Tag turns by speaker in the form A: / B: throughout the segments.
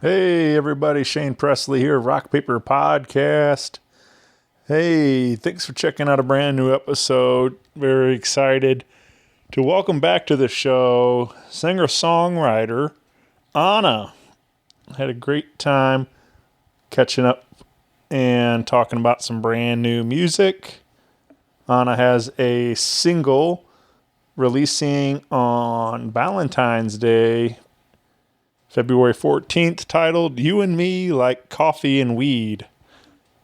A: Hey everybody, Shane Presley here, Rock Paper Podcast. Hey, thanks for checking out a brand new episode. Very excited to welcome back to the show singer-songwriter Ahna. Had a great time catching up and talking about some brand new music. Ahna has a single releasing on Valentine's Day, February 14th, titled You and Me Like Coffee and Weed.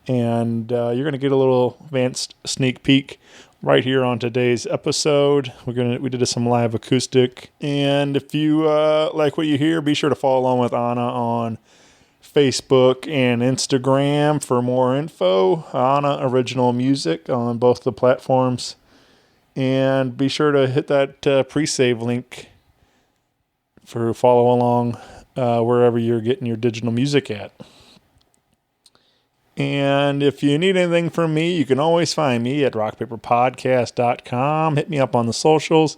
A: And you're going to get a little advanced sneak peek right here on today's episode. We did some live acoustic. And if you like what you hear, be sure to follow along with Ahna on Facebook and Instagram for more info. Ahna Original Music on both the platforms. And be sure to hit that pre-save link for follow along wherever you're getting your digital music at. And if you need anything from me, you can always find me at rockpaperpodcast.com. Hit me up on the socials.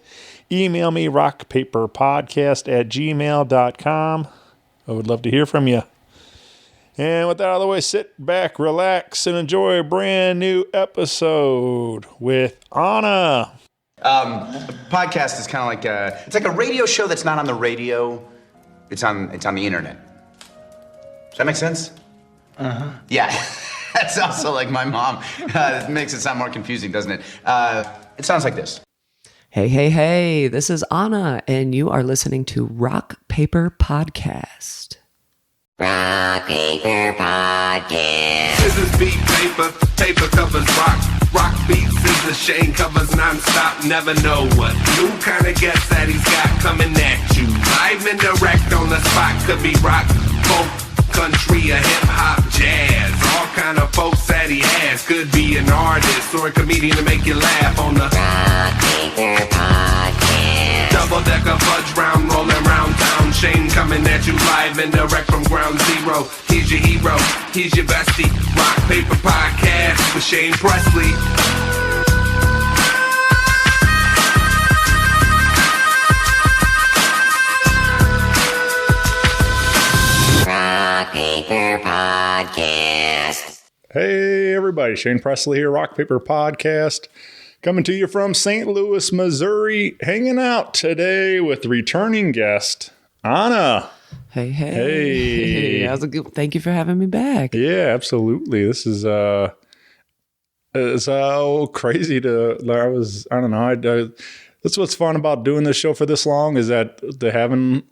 A: Email me rockpaperpodcast@gmail.com. I would love to hear from you. And with that out of the way, sit back, relax, and enjoy a brand new episode with Ahna.
B: Podcast is kind of like it's like a radio show that's not on the radio. It's on the internet. Does that make sense? Uh-huh. Yeah. That's also like my mom. It makes it sound more confusing, doesn't it? It sounds like this.
C: Hey, this is Ahna, and you are listening to Rock Paper Podcast.
D: Rock Paper Podcast.
E: Scissors beat paper, paper covers rock. Rock beats scissors, Shane covers non-stop. Never know what new kind of guest that he's got coming at you. Live and direct on the spot. Could be rock, folk, country, or hip-hop, jazz. All kind of folks that he has. Could be an artist or a comedian to make you laugh on the
D: Rock Paper Podcast.
E: double-decker fudge round, rolling round town. Shane coming at you live and direct from ground zero. He's your hero, he's your bestie. Rock Paper Podcast with Shane Presley.
D: Rock Paper Podcast.
A: Hey everybody, Shane Presley here, Rock Paper Podcast. Coming to you from St. Louis, Missouri. Hanging out today with returning guest, Ahna.
C: Hey. Thank you for having me back.
A: Yeah, absolutely. This is it's crazy that's what's fun about doing this show for this long, is that they're having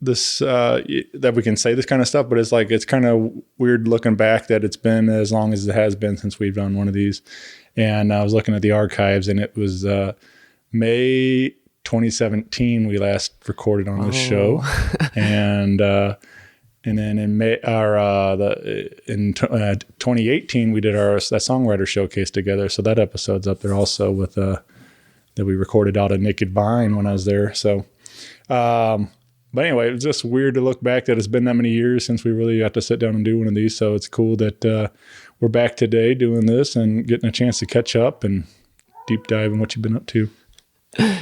A: this that we can say this kind of stuff, but it's kind of weird looking back that it's been as long as it has been since we've done one of these. And I was looking at the archives, and it was May 2017 we last recorded on this show, and then in May in 2018 we did that Songwriter showcase together. So that episode's up there also with that we recorded out at Naked Vine when I was there. So, but anyway, it's just weird to look back that it's been that many years since we really got to sit down and do one of these. So it's cool that we're back today doing this and getting a chance to catch up and deep dive in what you've been up to.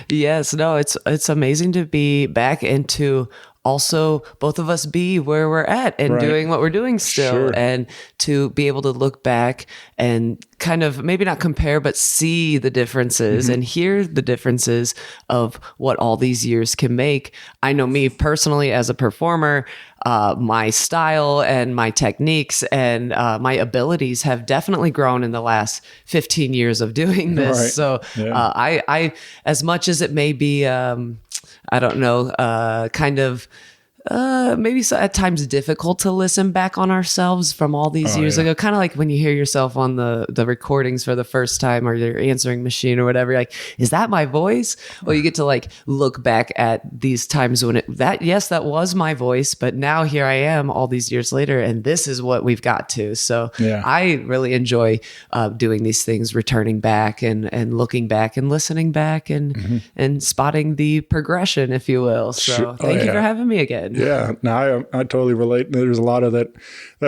C: Yes, no, it's amazing to be back and to also both of us be where we're at and doing what we're doing still, and to be able to look back and kind of maybe not compare, but see the differences and hear the differences of what all these years can make. I know me personally as a performer, my style and my techniques and my abilities have definitely grown in the last 15 years of doing this.
A: Right.
C: So I, as much as it may be, I don't know, kind of maybe at times difficult to listen back on ourselves from all these years ago. Kind of like when you hear yourself on the recordings for the first time, or your answering machine or whatever, you're like, is that my voice? Well, you get to like look back at these times when that was my voice, but now here I am all these years later, and this is what we've got to. So I really enjoy doing these things, returning back and looking back and listening back and spotting the progression, if you will. So thank you for having me again.
A: Yeah, no, I totally relate. There's a lot of that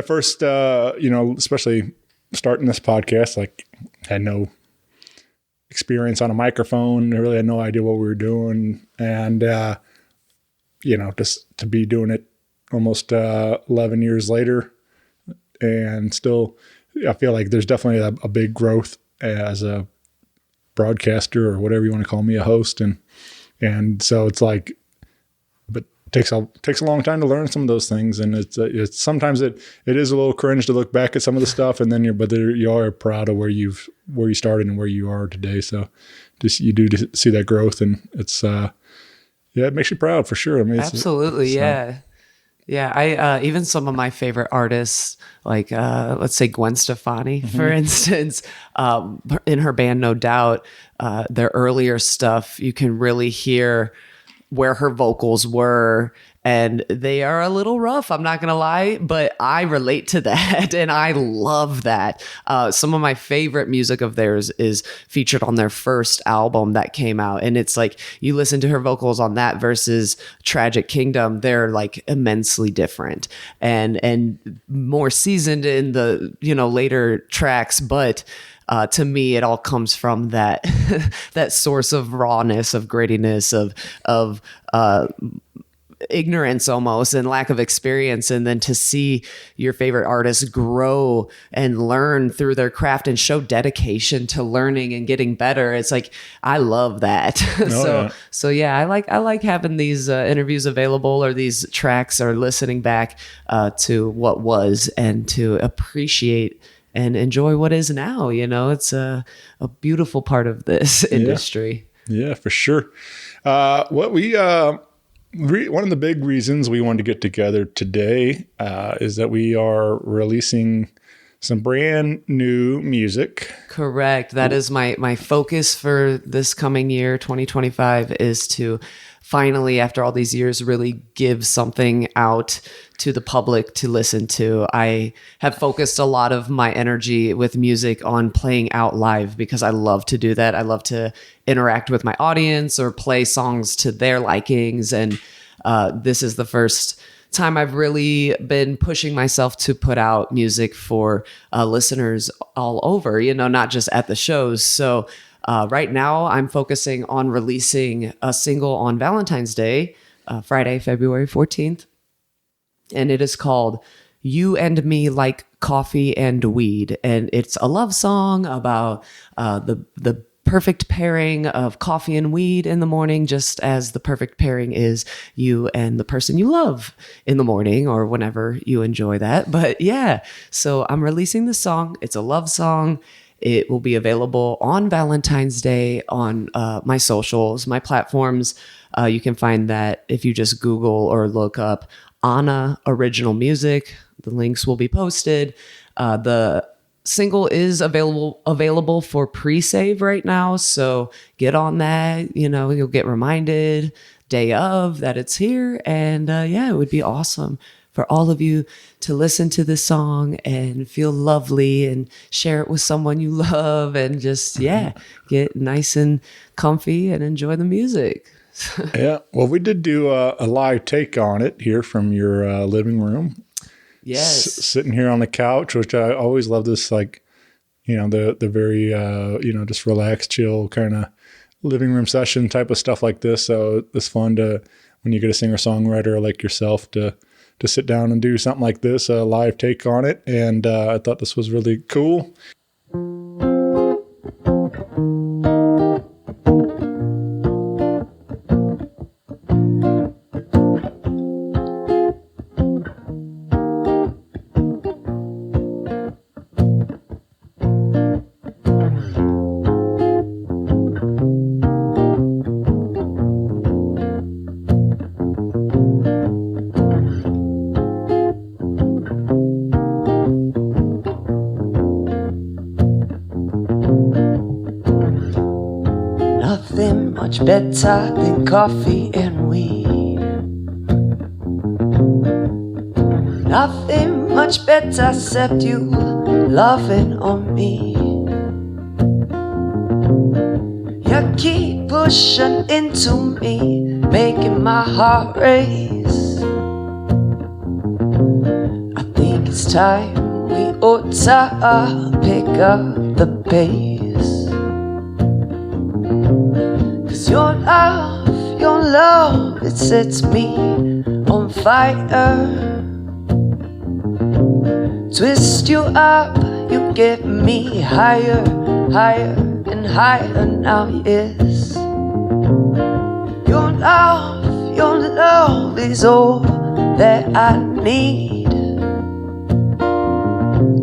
A: first, especially starting this podcast, like had no experience on a microphone. I really had no idea what we were doing. And, just to be doing it almost 11 years later, and still, I feel like there's definitely a big growth as a broadcaster, or whatever you want to call me, a host, and so it's like, but takes a long time to learn some of those things, and it's sometimes it is a little cringe to look back at some of the stuff, and then you are proud of where you started and where you are today. So just you do see that growth, and it's it makes you proud for sure. I mean,
C: absolutely, yeah. Yeah, I even some of my favorite artists, like let's say Gwen Stefani, for instance, in her band No Doubt, their earlier stuff, you can really hear where her vocals were, and they are a little rough, I'm not gonna lie, but I relate to that and I love that. Some of my favorite music of theirs is featured on their first album that came out, and it's like you listen to her vocals on that versus Tragic Kingdom, they're like immensely different and more seasoned in the later tracks, but to me, it all comes from that that source of rawness, of grittiness, of ignorance almost, and lack of experience. And then to see your favorite artists grow and learn through their craft and show dedication to learning and getting better, it's like I love that. So yeah, I like having these interviews available, or these tracks, or listening back to what was, and to appreciate and enjoy what is now. It's a beautiful part of this industry.
A: Yeah, for sure. What we one of the big reasons we wanted to get together today is that we are releasing some brand new music.
C: Correct. That is my focus for this coming year, 2025, is to finally, after all these years, really give something out to the public to listen to. I have focused a lot of my energy with music on playing out live, because I love to do that. I love to interact with my audience or play songs to their likings. And this is the first time I've really been pushing myself to put out music for listeners all over, not just at the shows. So right now I'm focusing on releasing a single on Valentine's Day, Friday, February 14th. And it is called You and Me Like Coffee and Weed. And it's a love song about the perfect pairing of coffee and weed in the morning, just as the perfect pairing is you and the person you love in the morning, or whenever you enjoy that. But yeah, so I'm releasing the song. It's a love song. It will be available on Valentine's Day on my socials, my platforms. You can find that if you just Google or look up Ahna Original Music. The links will be posted. The single is available for pre-save right now, so get on that. You'll get reminded day of that it's here, and it would be awesome for all of you to listen to this song and feel lovely and share it with someone you love, and just get nice and comfy and enjoy the music.
A: Yeah, well, we did do a live take on it here from your living room.
C: Yes,
A: sitting here on the couch, which I always love this, like, the very just relaxed, chill kind of living room session type of stuff like this. So it's fun to, when you get a singer songwriter like yourself, to sit down and do something like this, a live take on it. And I thought this was really cool.
F: Much better than coffee and weed. Nothing much better except you loving on me. You keep pushing into me, making my heart race. I think it's time we ought to pick up the pace. Your love, it sets me on fire. Twist you up, you get me higher, higher and higher now, yes. Your love is all that I need.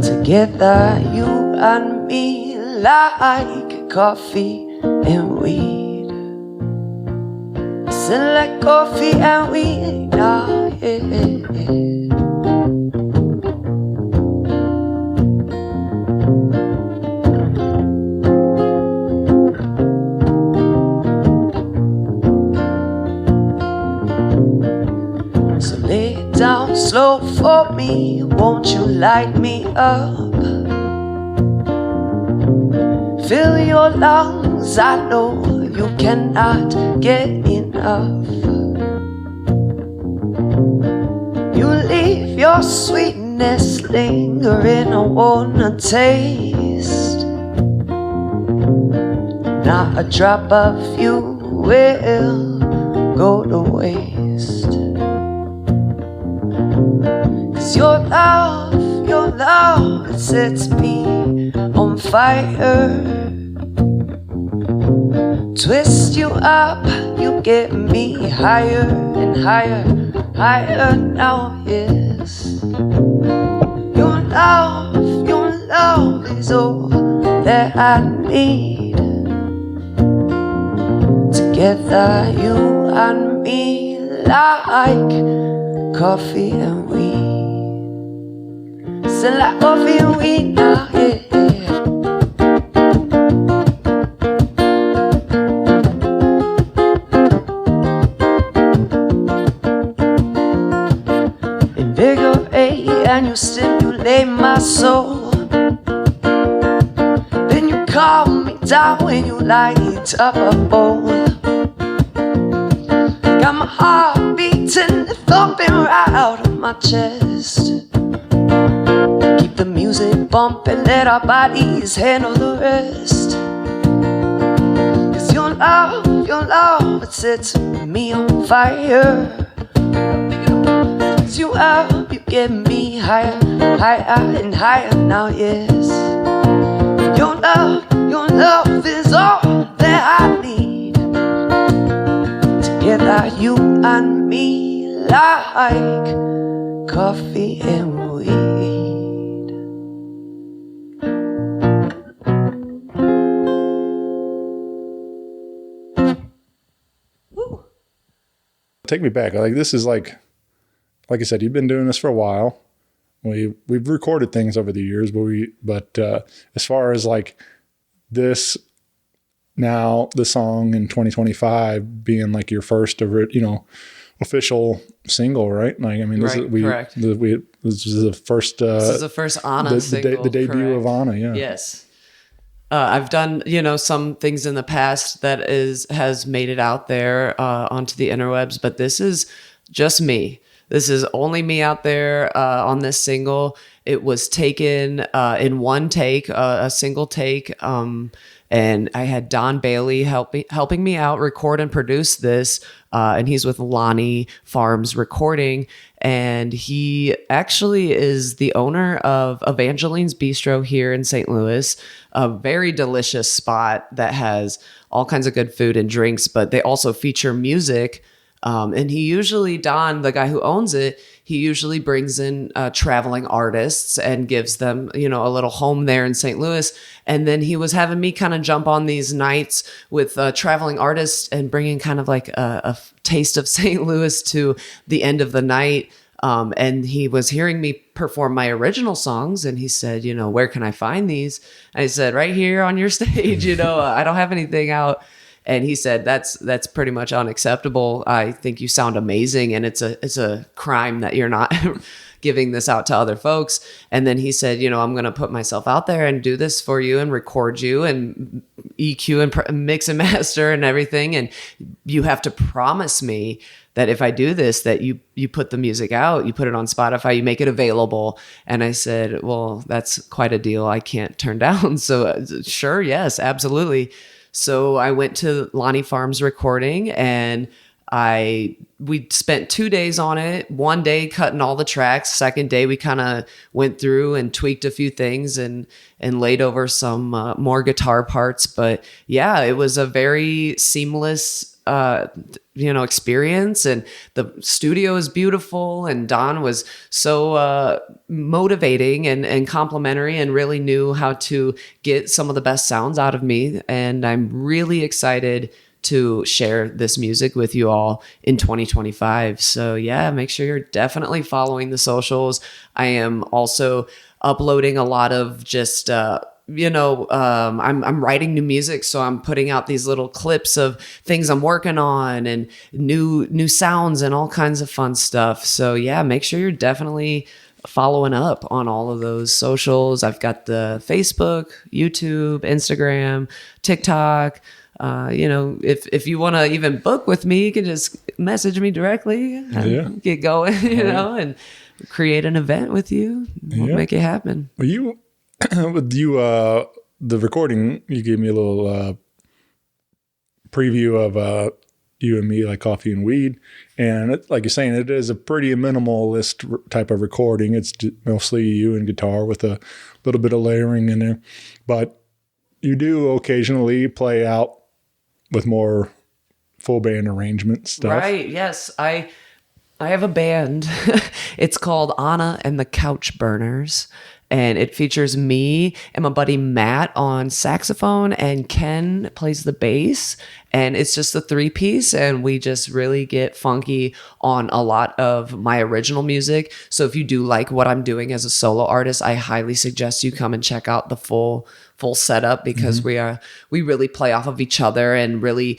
F: Together, you and me, like coffee and weed. Listen, like coffee and weed now, yeah. Down slow for me, won't you light me up? Fill your lungs, I know you cannot get enough. You leave your sweetness lingering, I wanna taste. Not a drop of you will go to waste. Your love, it sets me on fire. Twist you up, you get me higher and higher, higher now, yes. Your love is all that I need. Together, you and me, like coffee and weed. Like coffee and weed now, yeah. Invigorate and you stimulate my soul. Then you calm me down when you light up a bowl. Got my heart beating, thumping right out of my chest. The music bumping, let our bodies handle the rest. Cause your love, it sets me on fire. Cause you get me higher, higher and higher now, yes. Your love is all that I need. Together, you and me, like coffee and weed.
A: Take me back. Like, this is like I said, you've been doing this for a while. We've recorded things over the years, but as far as like this now, the song in 2025 being like your first official single, right? Like, I mean, this
C: correct.
A: This is the first. This
C: is the first Ahna single.
A: The debut
C: correct.
A: of Ahna. Yeah.
C: Yes. I've done, some things in the past that has made it out there onto the interwebs, but this is just me. This is only me out there on this single. It was taken in one take, a single take, and I had Don Bailey helping me out record and produce this, and he's with Lonnie Farms Recording, and he actually is the owner of Evangeline's Bistro here in St. Louis, a very delicious spot that has all kinds of good food and drinks, but they also feature music. And he usually, Don, the guy who owns it, he usually brings in traveling artists and gives them, a little home there in St. Louis. And then he was having me kind of jump on these nights with traveling artists and bringing kind of like a taste of St. Louis to the end of the night. And he was hearing me perform my original songs, and he said, where can I find these? And I said, right here on your stage, I don't have anything out. And he said, that's pretty much unacceptable. I think you sound amazing, and it's a crime that you're not giving this out to other folks. And then he said, I'm going to put myself out there and do this for you and record you and EQ and mix and master and everything. And you have to promise me that if I do this, that you put the music out, you put it on Spotify, you make it available. And I said, well, that's quite a deal I can't turn down. So sure, yes, absolutely. So I went to Lonnie Farms Recording, and we spent 2 days on it. One day cutting all the tracks. Second day we kind of went through and tweaked a few things and laid over some more guitar parts. But yeah, it was a very seamless experience, and the studio is beautiful, and Don was so motivating and complimentary and really knew how to get some of the best sounds out of me. And I'm really excited to share this music with you all in 2025. So yeah, make sure you're definitely following the socials. I am also uploading a lot of just I'm writing new music, so I'm putting out these little clips of things I'm working on and new sounds and all kinds of fun stuff. So yeah, make sure you're definitely following up on all of those socials. I've got the Facebook, YouTube, Instagram, TikTok. If you want to even book with me, you can just message me directly and get going, and create an event with you. We'll make it happen.
A: Well, the recording, you gave me a little preview of you and me, like coffee and weed. And like you're saying, it is a pretty minimalist type of recording. It's mostly you and guitar with a little bit of layering in there. But you do occasionally play out with more full band arrangement stuff.
C: Right, yes. I have a band. It's called Ahna and the Couch Burners. And it features me and my buddy Matt on saxophone, and Ken plays the bass. And it's just a 3-piece, and we just really get funky on a lot of my original music. So if you do like what I'm doing as a solo artist, I highly suggest you come and check out the full setup, because we really play off of each other, and really,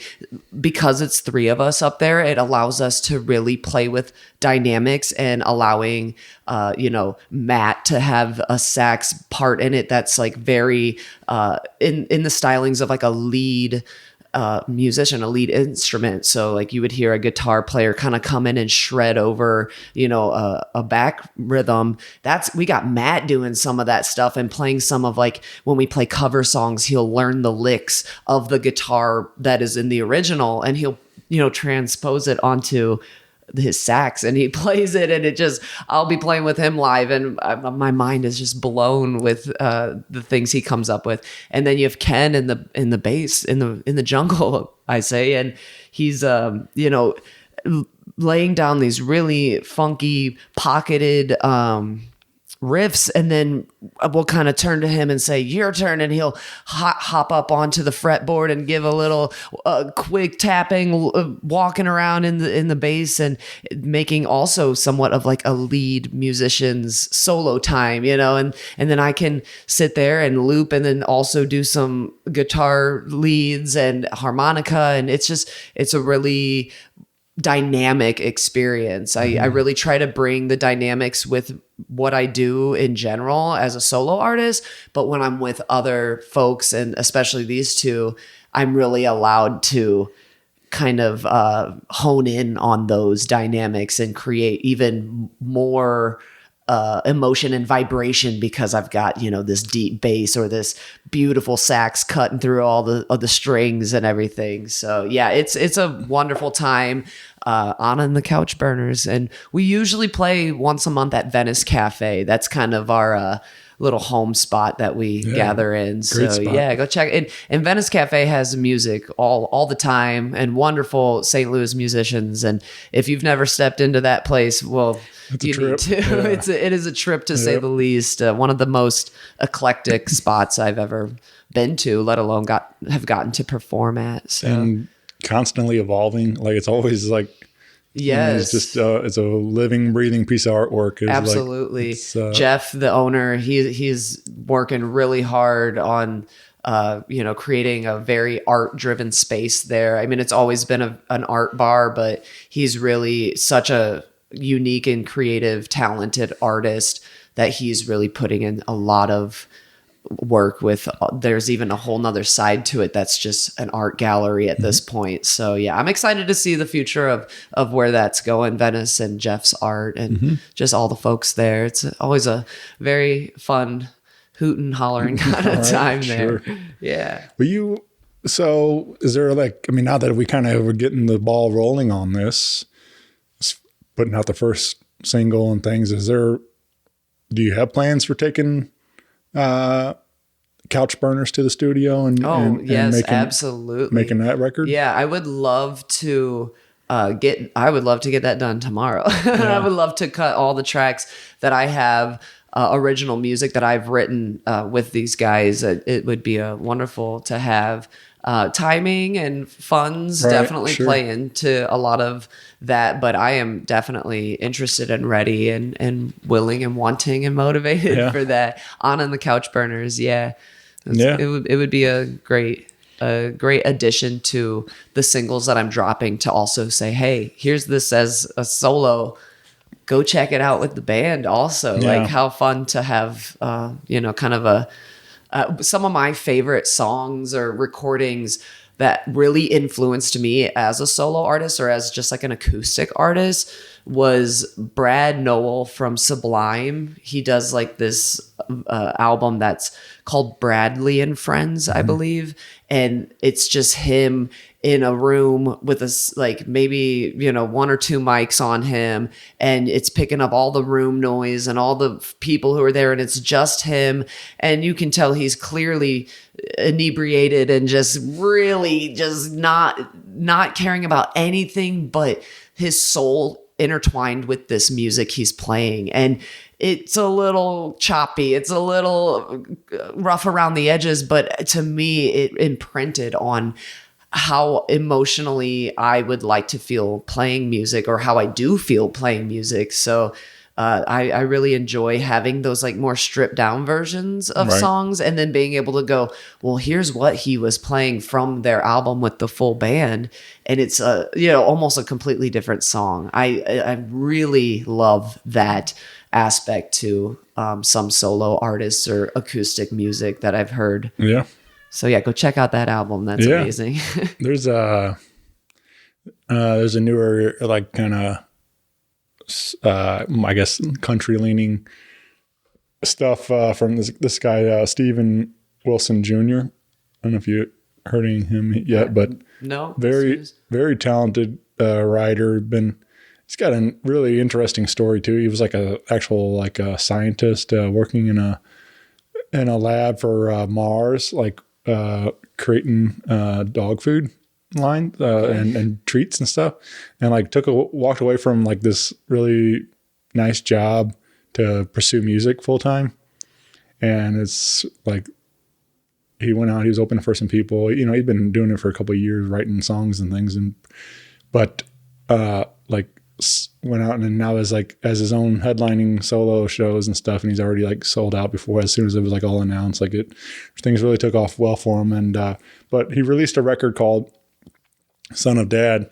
C: because it's 3 of us up there, it allows us to really play with dynamics and allowing Matt to have a sax part in it that's like very in the stylings of like a lead musician, a lead instrument. So like you would hear a guitar player kind of come in and shred over, a back rhythm. We got Matt doing some of that stuff and playing some of, like, when we play cover songs, he'll learn the licks of the guitar that is in the original, and he'll, transpose it onto his sax, and he plays it, and I'll be playing with him live, and my mind is just blown with the things he comes up with. And then you have Ken in the bass, in the jungle, I say, and he's laying down these really funky pocketed riffs, and then we'll kind of turn to him and say, your turn, and he'll hop up onto the fretboard and give a little quick tapping, walking around in the bass, and making also somewhat of like a lead musician's solo time, and then I can sit there and loop, and then also do some guitar leads and harmonica, and it's a really dynamic experience. I really try to bring the dynamics with what I do in general as a solo artist, but when I'm with other folks, and especially these two, I'm really allowed to kind of hone in on those dynamics and create even more emotion and vibration, because I've got, this deep bass or this beautiful sax cutting through all the strings and everything. So yeah, it's a wonderful time. Ahna and the Couch Burners, and we usually play once a month at Venice Cafe. That's kind of our little home spot that we gather in. So
A: spot.
C: Yeah, go check it. And Venice Cafe has music all the time, and wonderful St. Louis musicians. And if you've never stepped into that place, well, you need to. Yeah. It is a trip, to say the least. One of the most eclectic spots I've ever been to, let alone have gotten to perform at. So.
A: And constantly evolving. Like, it's always like,
C: yes,
A: it's just it's a living, breathing piece of artwork.
C: Absolutely. Jeff, the owner, he's working really hard on creating a very art-driven space there. I mean, it's always been an art bar, but he's really such a unique and creative, talented artist that he's really putting in a lot of work with. There's even a whole nother side to it that's just an art gallery at this point. So yeah, I'm excited to see the future of where that's going, Venice and Jeff's art, and just all the folks there. It's always a very fun hootin' hollering kind of time there. Yeah.
A: Well, So is there like, I mean, now that we kind of were getting the ball rolling on this, putting out the first single and things, do you have plans for taking Couch Burners to the studio and
C: yes,
A: making,
C: absolutely.
A: making that record?
C: Yeah, I would love to get that done tomorrow. I would love to cut all the tracks that I have, original music that I've written with these guys. It would be wonderful to have. Timing and funds definitely play into a lot of that, but I am definitely interested and ready and willing and wanting and motivated for that. Ahna and the Couch Burners, it would be a great addition to the singles that I'm dropping, to also say, hey, here's this as a solo. Go check it out with the band also. Like, how fun to have, kind of some of my favorite songs or recordings that really influenced me as a solo artist or as just like an acoustic artist was Brad Noel from Sublime. He does like this album that's called Bradley and Friends, I believe. And it's just him in a room with like maybe, one or two mics on him, and it's picking up all the room noise and all the people who are there, and it's just him. And you can tell he's clearly inebriated and just really just not caring about anything but his soul intertwined with this music he's playing. And it's a little choppy, it's a little rough around the edges, but to me it imprinted on how emotionally I would like to feel playing music, or how I do feel playing music. So I really enjoy having those like more stripped down versions of songs, and then being able to go, well, here's what he was playing from their album with the full band. And it's almost a completely different song. I really love that aspect to some solo artists or acoustic music that I've heard.
A: Yeah.
C: So go check out that album. That's amazing.
A: There's a newer, like, kind of I guess country leaning stuff from this guy Steven Wilson Jr. I don't know if you heard of him yet, but
C: no,
A: very talented writer. He's got a really interesting story too. He was like a scientist working in a lab for Mars, like creating dog food line and treats and stuff, and like walked away from like this really nice job to pursue music full time. And it's like he went out, he was open for some people, he'd been doing it for a couple of years, writing songs and things, but went out and now is like as his own headlining solo shows and stuff, and he's already like sold out before, as soon as it was like all announced, like things really took off well for him. And but he released a record called Son of Dad,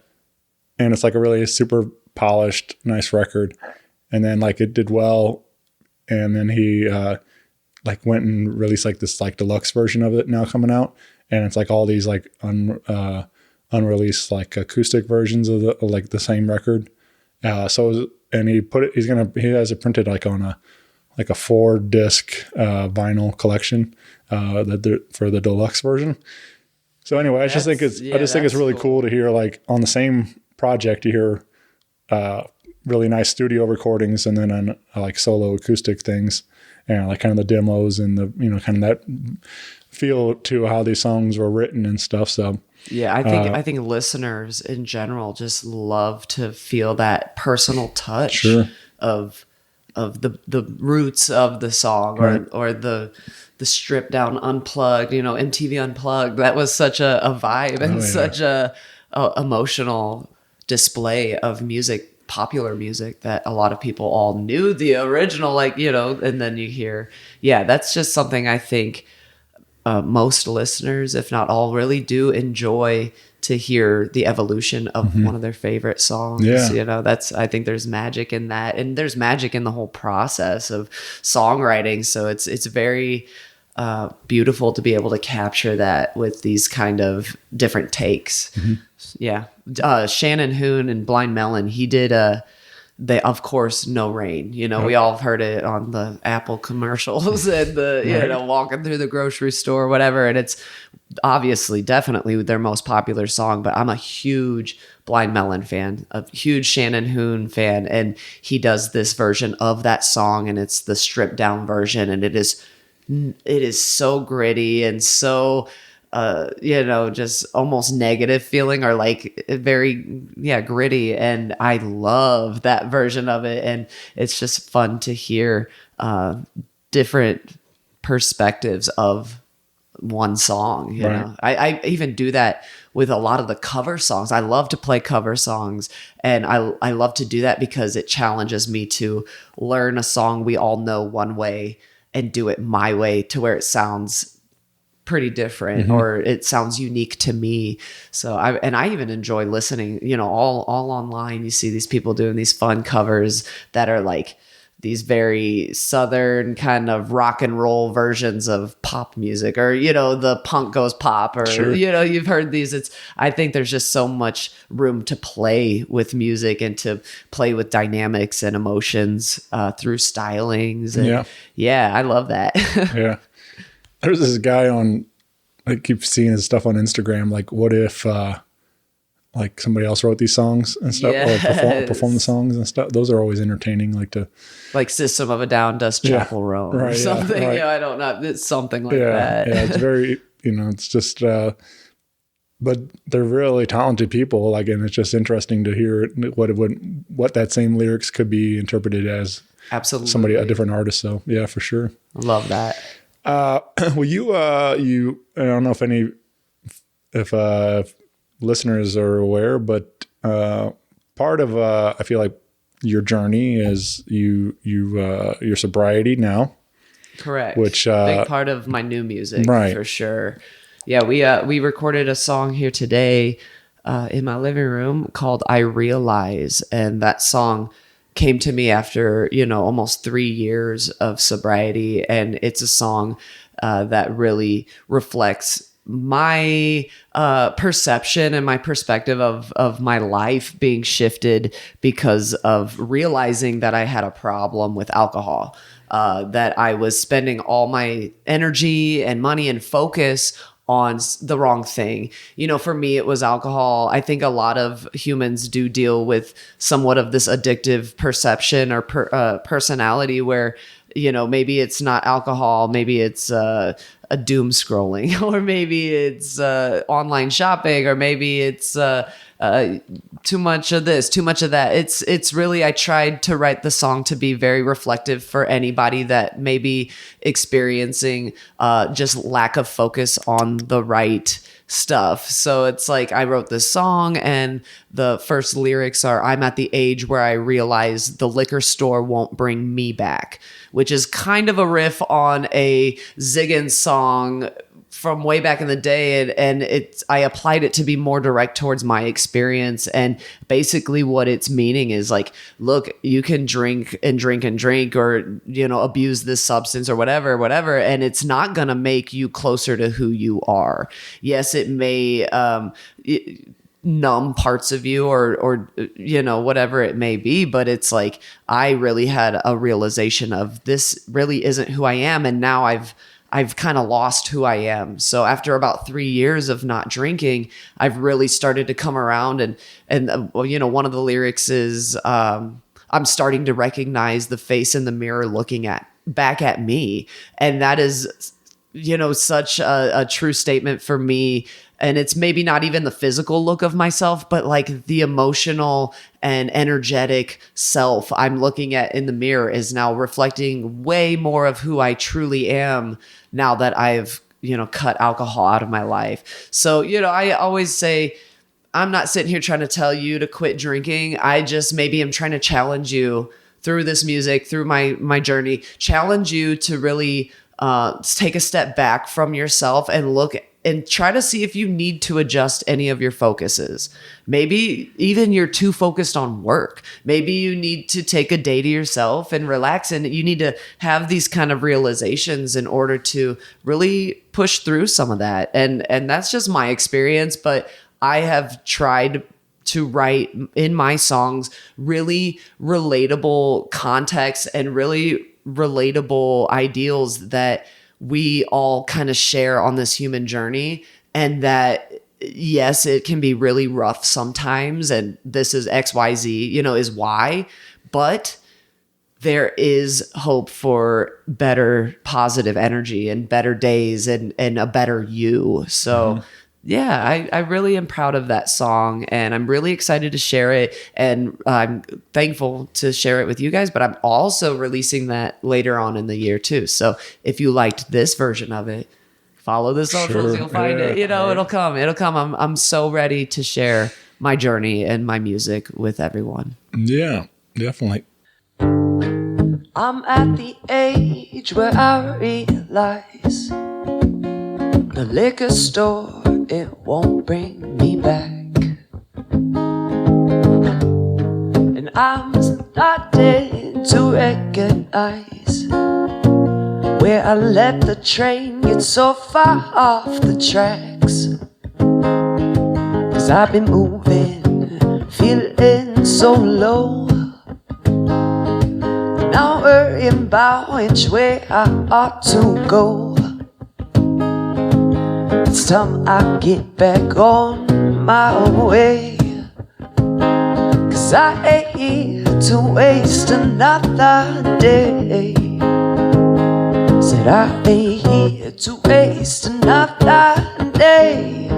A: and it's like a really super polished, nice record. And then like it did well, and then he like went and released like this like deluxe version of it now coming out, and it's like all these like unreleased like acoustic versions of the same record. He has it printed like on a 4-disc vinyl collection for the deluxe version. So anyway, I just think it's really cool to hear, like, on the same project, you hear really nice studio recordings, and then on like solo acoustic things, and like kind of the demos and the kind of that feel to how these songs were written and stuff. So
C: yeah, I think listeners in general just love to feel that personal touch of the roots of the song, or the stripped down unplugged, MTV Unplugged. That was such a vibe and such a emotional display of music, popular music, that a lot of people all knew the original, and then you hear, that's just something I think most listeners, if not all, really do enjoy, to hear the evolution of one of their favorite songs. I think there's magic in that, and there's magic in the whole process of songwriting. So it's very beautiful to be able to capture that with these kind of different takes. Shannon Hoon and Blind Melon, he did of course, No Rain. We all have heard it on the Apple commercials and the walking through the grocery store, whatever. And it's obviously, definitely their most popular song, but I'm a huge Blind Melon fan, a huge Shannon Hoon fan, and he does this version of that song, and it's the stripped down version, and it is so gritty and so just almost negative feeling, or like very gritty, and I love that version of it, and it's just fun to hear different perspectives of one song, you know. I even do that with a lot of the cover songs. I love to play cover songs, and I love to do that because it challenges me to learn a song we all know one way and do it my way to where it sounds pretty different or it sounds unique to me. So I even enjoy listening, all online. You see these people doing these fun covers that are like these very Southern kind of rock and roll versions of pop music, or, the punk goes pop, or,
A: Sure.
C: You've heard these. I think there's just so much room to play with music and to play with dynamics and emotions through stylings. And I love that.
A: Yeah. There's this guy I keep seeing his stuff on Instagram. Like, what if, like somebody else wrote these songs and stuff, or perform the songs and stuff. Those are always entertaining. Like
C: System of a Down does Chapel Roan or something.
A: Right.
C: I don't know. It's something like that.
A: Yeah, it's very, it's just, but they're really talented people. And it's just interesting to hear what that same lyrics could be interpreted as.
C: Absolutely.
A: A different artist. So yeah, for sure.
C: I love that.
A: Well, you, I don't know if listeners are aware, but part of I feel like your journey is your sobriety now.
C: Correct.
A: Which
C: big part of my new music,
A: right.
C: For sure. Yeah, we recorded a song here today in my living room called "I Realize," and that song came to me after almost 3 years of sobriety, and it's a song that really reflects my perception and my perspective of my life being shifted because of realizing that I had a problem with alcohol, that I was spending all my energy and money and focus on the wrong thing. For me, it was alcohol. I think a lot of humans do deal with somewhat of this addictive perception or personality where, maybe it's not alcohol, maybe it's a doom scrolling, or maybe it's online shopping, or maybe it's too much of this, too much of that. It's really, I tried to write the song to be very reflective for anybody that may be experiencing just lack of focus on the right stuff. So it's like I wrote this song, and the first lyrics are, "I'm at the age where I realize the liquor store won't bring me back," which is kind of a riff on a Ziggins song from way back in the day, and I applied it to be more direct towards my experience. And basically what it's meaning is like, look, you can drink and drink and drink, or abuse this substance or whatever, and it's not gonna make you closer to who you are. Yes, it may numb parts of you, or whatever it may be, but it's like I really had a realization of this really isn't who I am, and now I've kind of lost who I am. So after about 3 years of not drinking, I've really started to come around, and one of the lyrics is, I'm starting to recognize the face in the mirror looking back at me. And that is, such a true statement for me. And it's maybe not even the physical look of myself, but like the emotional and energetic self I'm looking at in the mirror is now reflecting way more of who I truly am now that I've, cut alcohol out of my life. So, I always say, I'm not sitting here trying to tell you to quit drinking. I just maybe am trying to challenge you through this music, through my journey, challenge you to really take a step back from yourself and look and try to see if you need to adjust any of your focuses. Maybe even you're too focused on work. Maybe you need to take a day to yourself and relax, and you need to have these kind of realizations in order to really push through some of that. And that's just my experience, but I have tried to write in my songs really relatable contexts and really relatable ideals that we all kind of share on this human journey. and that yes, it can be really rough sometimes, and this is XYZ, is why, but there is hope for better positive energy and better days and a better you. So yeah, I really am proud of that song, and I'm really excited to share it, and I'm thankful to share it with you guys, but I'm also releasing that later on in the year too. So if you liked this version of it, follow the socials, you'll find it. It'll come. I'm so ready to share my journey and my music with everyone.
A: Yeah, definitely.
F: I'm at the age where I realize the liquor store, it won't bring me back. And I'm starting to recognize where I let the train get so far off the tracks. 'Cause I've been moving, feeling so low, not worrying about which way I ought to go. It's time I get back on my way. 'Cause I ain't here to waste another day. Said I ain't here to waste another day.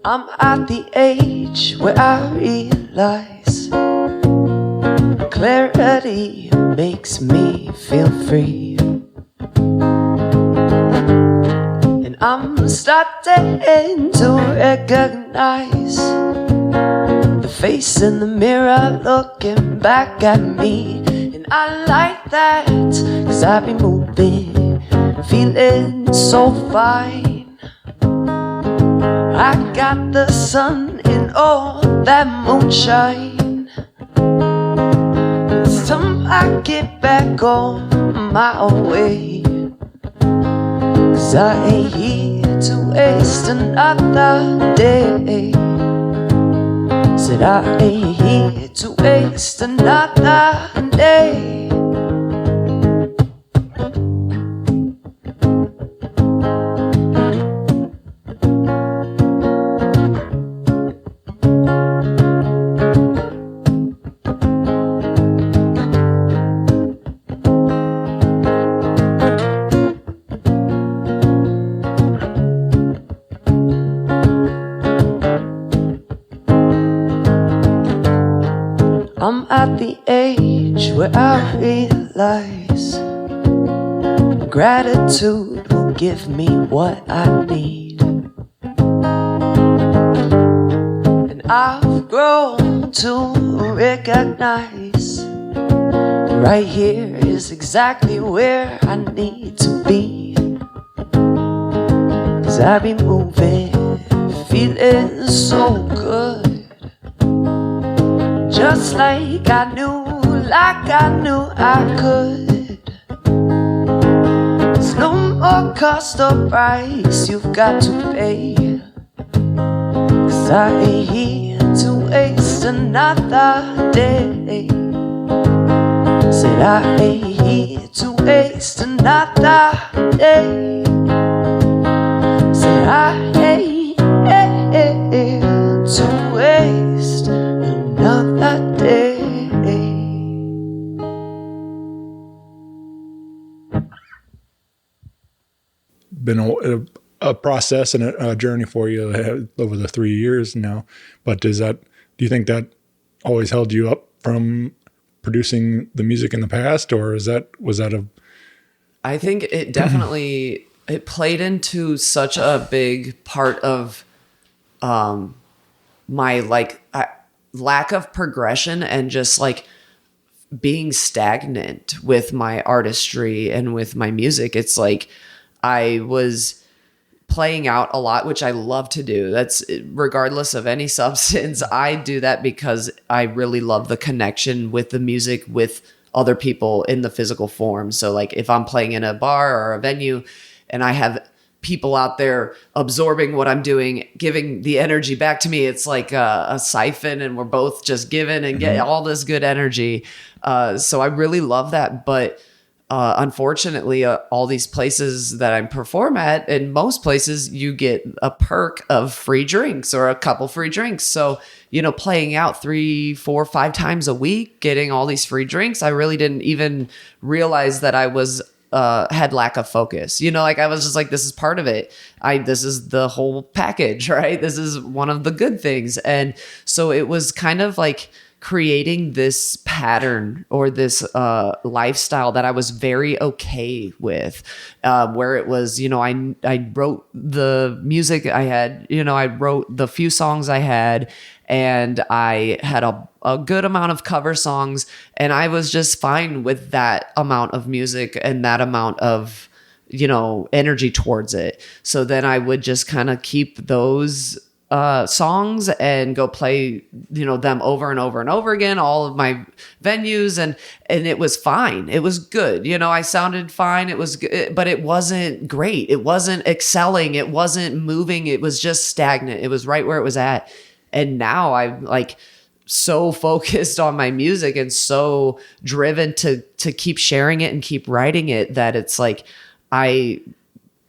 F: I'm at the age where I realize clarity makes me feel free. And I'm starting to recognize the face in the mirror looking back at me. And I like that, 'cause I've been moving, feeling so fine. I got the sun in all that moonshine. It's time I get back on my way. 'Cause I ain't here to waste another day. Said I ain't here to waste another day. I'm at the age where I realize gratitude will give me what I need. And I've grown to recognize right here is exactly where I need to be. 'Cause I've been moving, feeling so good. Just like I knew I could. There's no more cost or price you've got to pay. 'Cause I ain't here to waste another day. Said I ain't here to waste another day. Said I ain't here to waste another day.
A: Been a process and a journey for you over the 3 years now. But do you think that always held you up from producing the music in the past, or was that
C: I think it definitely it played into such a big part of my lack of progression and just being stagnant with my artistry and with my music. It's like I was playing out a lot, which I love to do. That's regardless of any substance. I do that because I really love the connection with the music, with other people in the physical form. So if I'm playing in a bar or a venue and I have people out there absorbing what I'm doing, giving the energy back to me, it's like a siphon, and we're both just giving and getting all this good energy. So I really love that. But unfortunately, all these places that I perform at, in most places, you get a perk of free drinks or a couple free drinks. So, playing out 3, 4, 5 times a week, getting all these free drinks, I really didn't even realize that I was had lack of focus. I was just like, this is part of it. This is the whole package, right? This is one of the good things. And so it was kind of like creating this pattern or this lifestyle that I was very okay with, where it was, I wrote the music I had, I wrote the few songs I had, and I had a good amount of cover songs, and I was just fine with that amount of music and that amount of, energy towards it. So then I would just kind of keep those songs and go play, them over and over and over again, all of my venues. And it was fine. It was good. I sounded fine. It was good, but it wasn't great. It wasn't excelling. It wasn't moving. It was just stagnant. It was right where it was at. And now I'm like so focused on my music and so driven to keep sharing it and keep writing it that it's like, I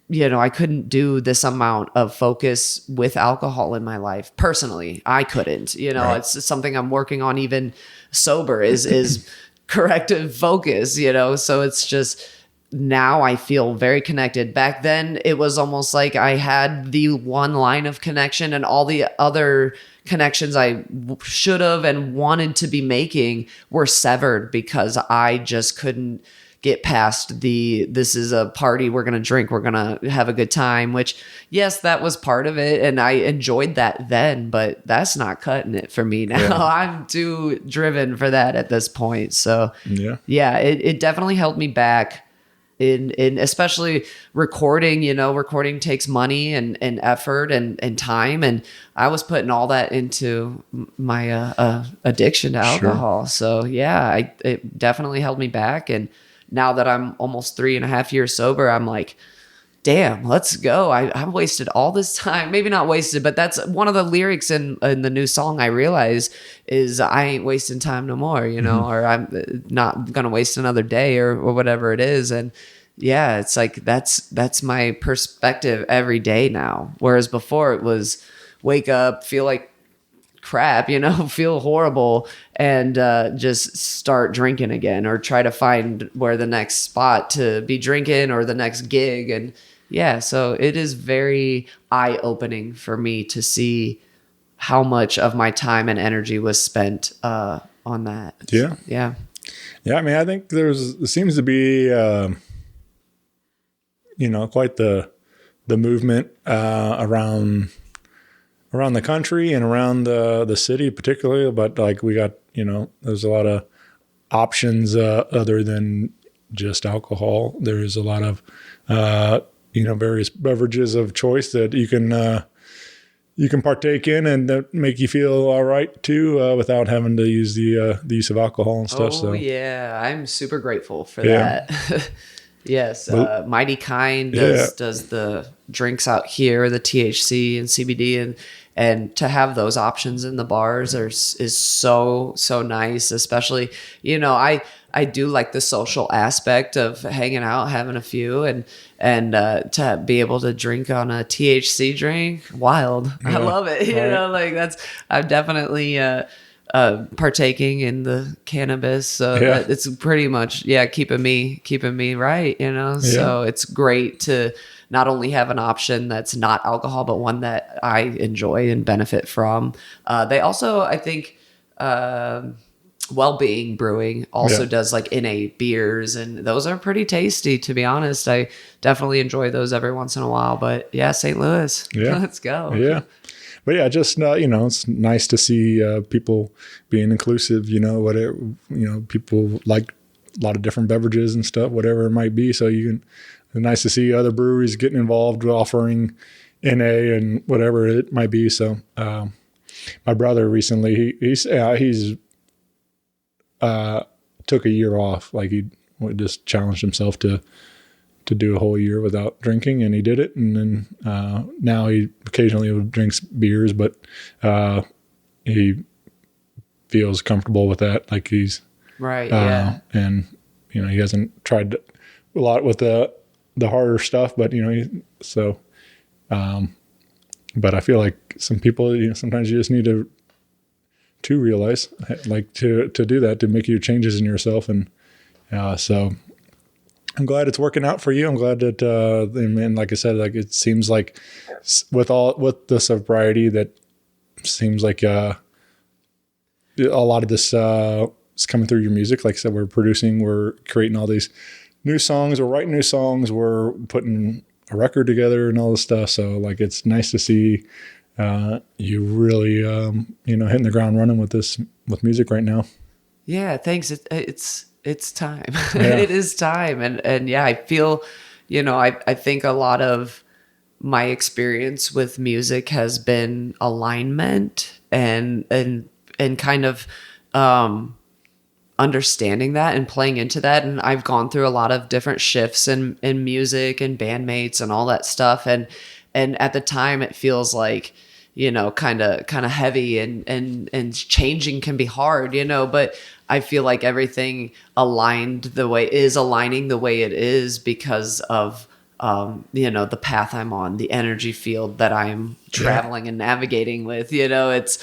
C: couldn't do this amount of focus with alcohol in my life. Personally, I couldn't, right. It's something I'm working on even sober is corrective focus, so it's just, now I feel very connected. Back then it was almost like I had the one line of connection, and all the other connections I should have and wanted to be making were severed because I just couldn't get past this is a party, we're going to drink, we're going to have a good time, which yes, that was part of it. And I enjoyed that then, but that's not cutting it for me now. Yeah. I'm too driven for that at this point. So yeah, it definitely held me back in especially recording. Recording takes money and effort and time. And I was putting all that into my addiction to alcohol. Sure. So yeah, it definitely held me back. And now that I'm almost 3.5 years sober, I'm like, damn, let's go. I've wasted all this time. Maybe not wasted, but that's one of the lyrics in the new song I realize is I ain't wasting time no more, or I'm not going to waste another day or whatever it is. And yeah, it's like, that's my perspective every day now. Whereas before it was wake up, feel like crap, feel horrible, and just start drinking again, or try to find where the next spot to be drinking or the next gig. And yeah, so it is very eye-opening for me to see how much of my time and energy was spent on that. Yeah. So, yeah.
A: I mean, I think there seems to be, quite the movement around the country and around the city particularly, but like we got, there's a lot of options other than just alcohol. There's a lot of, various beverages of choice that you can partake in and that make you feel all right too, without having to use the use of alcohol and stuff.
C: Oh, yeah. I'm super grateful for that. Yes. Mighty Kind does the drinks out here, the THC and CBD, and to have those options in the bars is so nice. Especially, I do like the social aspect of hanging out, having a few, and to be able to drink on a THC drink, wild. Yeah, I love it. I'm definitely partaking in the cannabis, so it's pretty much keeping me right, so it's great to not only have an option that's not alcohol, but one that I enjoy and benefit from. They also, I think, Well-Being Brewing also does like NA beers, and those are pretty tasty, to be honest. I definitely enjoy those every once in a while. But yeah, St. Louis, let's go.
A: Yeah. But yeah, just it's nice to see people being inclusive. Whatever, people like a lot of different beverages and stuff, whatever it might be. So it's nice to see other breweries getting involved, offering NA and whatever it might be. So my brother recently, he's took a year off. Like he just challenged himself to do a whole year without drinking, and he did it. And then now he occasionally drinks beers, but he feels comfortable with that. Like he's
C: right. Yeah.
A: And he hasn't tried a lot with the harder stuff, but but I feel like some people, sometimes you just need to realize, like to do that, to make your changes in yourself. And so I'm glad it's working out for you. I'm glad that, and like I said, like it seems like with the sobriety, that seems like a lot of this is coming through your music. Like I said, we're creating all these new songs, we're writing new songs, we're putting a record together and all this stuff. So like, it's nice to see you really, hitting the ground running with music right now.
C: Yeah, thanks. It's time.
A: Yeah.
C: It is time. And yeah, I feel, I think a lot of my experience with music has been alignment and kind of understanding that and playing into that. And I've gone through a lot of different shifts in music and bandmates and all that stuff. And at the time it feels like, kind of heavy and changing can be hard, but I feel like everything aligning the way it is because of, the path I'm on, the energy field that I'm traveling and navigating with, it's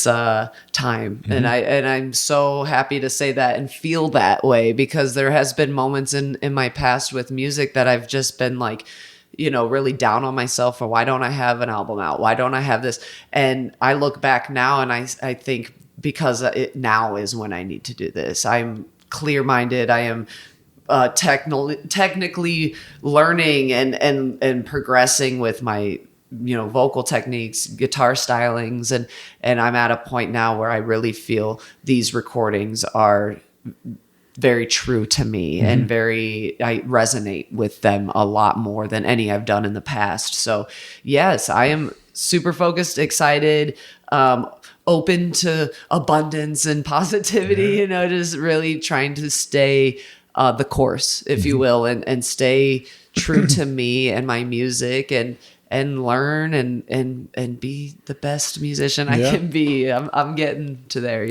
C: time. Mm-hmm. And I'm so happy to say that and feel that way, because there has been moments in my past with music that I've just been like, really down on myself for, why don't I have an album out? Why don't I have this? And I look back now and I think, because now is when I need to do this. I'm clear-minded. I am technically learning and progressing with my vocal techniques, guitar stylings, and I'm at a point now where I really feel these recordings are very true to me. Mm-hmm. And I resonate with them a lot more than any I've done in the past. So yes, I am super focused, excited, open to abundance and positivity, just really trying to stay the course, if you will, and stay true to me and my music, and learn and be the best musician I can be. I'm getting to there,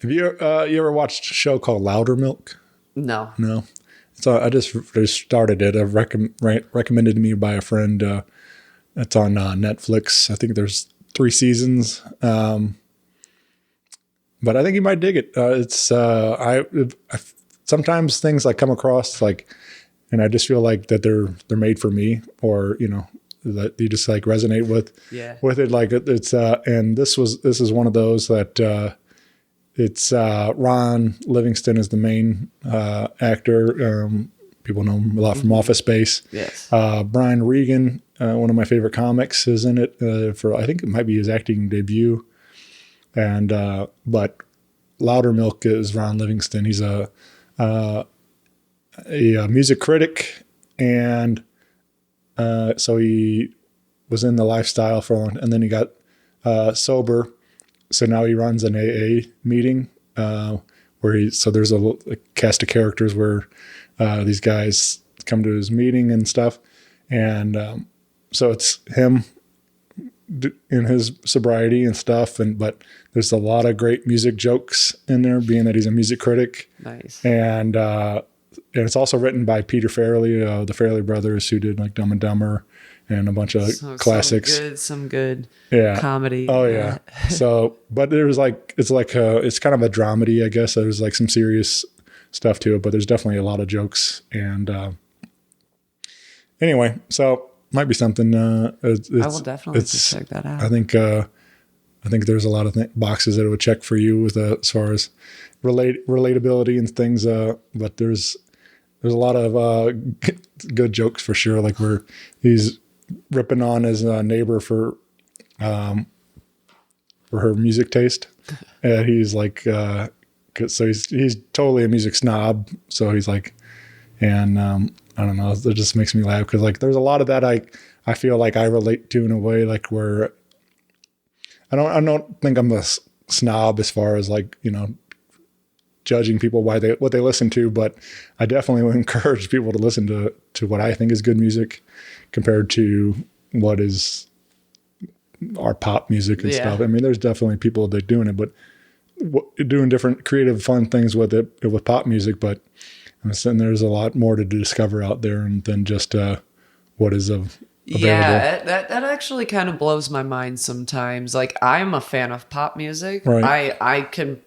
A: Have you ever watched a show called Loudermilk?
C: No.
A: So I just started it. Recommended to me by a friend. It's on Netflix. I think there's 3 seasons. But I think you might dig it. It's sometimes things like come across like, and I just feel like that they're made for me, or that you just like resonate with it. Like it's and this is one of those that it's Ron Livingston is the main actor. People know him a lot from Office Space.
C: Yes.
A: Brian Regan, one of my favorite comics, is in it for, I think it might be his acting debut. And but Loudermilk is Ron Livingston. He's a music critic, and so he was in the lifestyle for a long time, and then he got sober. So now he runs an AA meeting where so there's a cast of characters where these guys come to his meeting and stuff, and so it's him in his sobriety and stuff, but there's a lot of great music jokes in there, being that he's a music critic.
C: Nice.
A: And it's also written by Peter Farrelly, the Farrelly brothers, who did like Dumb and Dumber and a bunch of classics.
C: Some good comedy.
A: Oh yeah. So, but there's like, it's kind of a dramedy, I guess. There's like some serious stuff to it, but there's definitely a lot of jokes. And anyway, so might be something. I
C: will definitely check that out.
A: I think there's a lot of boxes that it would check for you with as far as relatability and things. But there's a lot of good jokes for sure. Like where he's ripping on his neighbor for her music taste. He's like, so he's totally a music snob. So he's like, and I don't know, it just makes me laugh because like there's a lot of that I feel like I relate to in a way, like where I don't think I'm a snob as far as like, judging people what they listen to, but I definitely would encourage people to listen to what I think is good music compared to what is our pop music and stuff. I mean, there's definitely people that are doing it, but doing different creative, fun things with it, with pop music. But I'm saying there's a lot more to discover out there than just what is available.
C: Yeah, that actually kind of blows my mind sometimes. Like, I'm a fan of pop music.
A: Right.
C: I can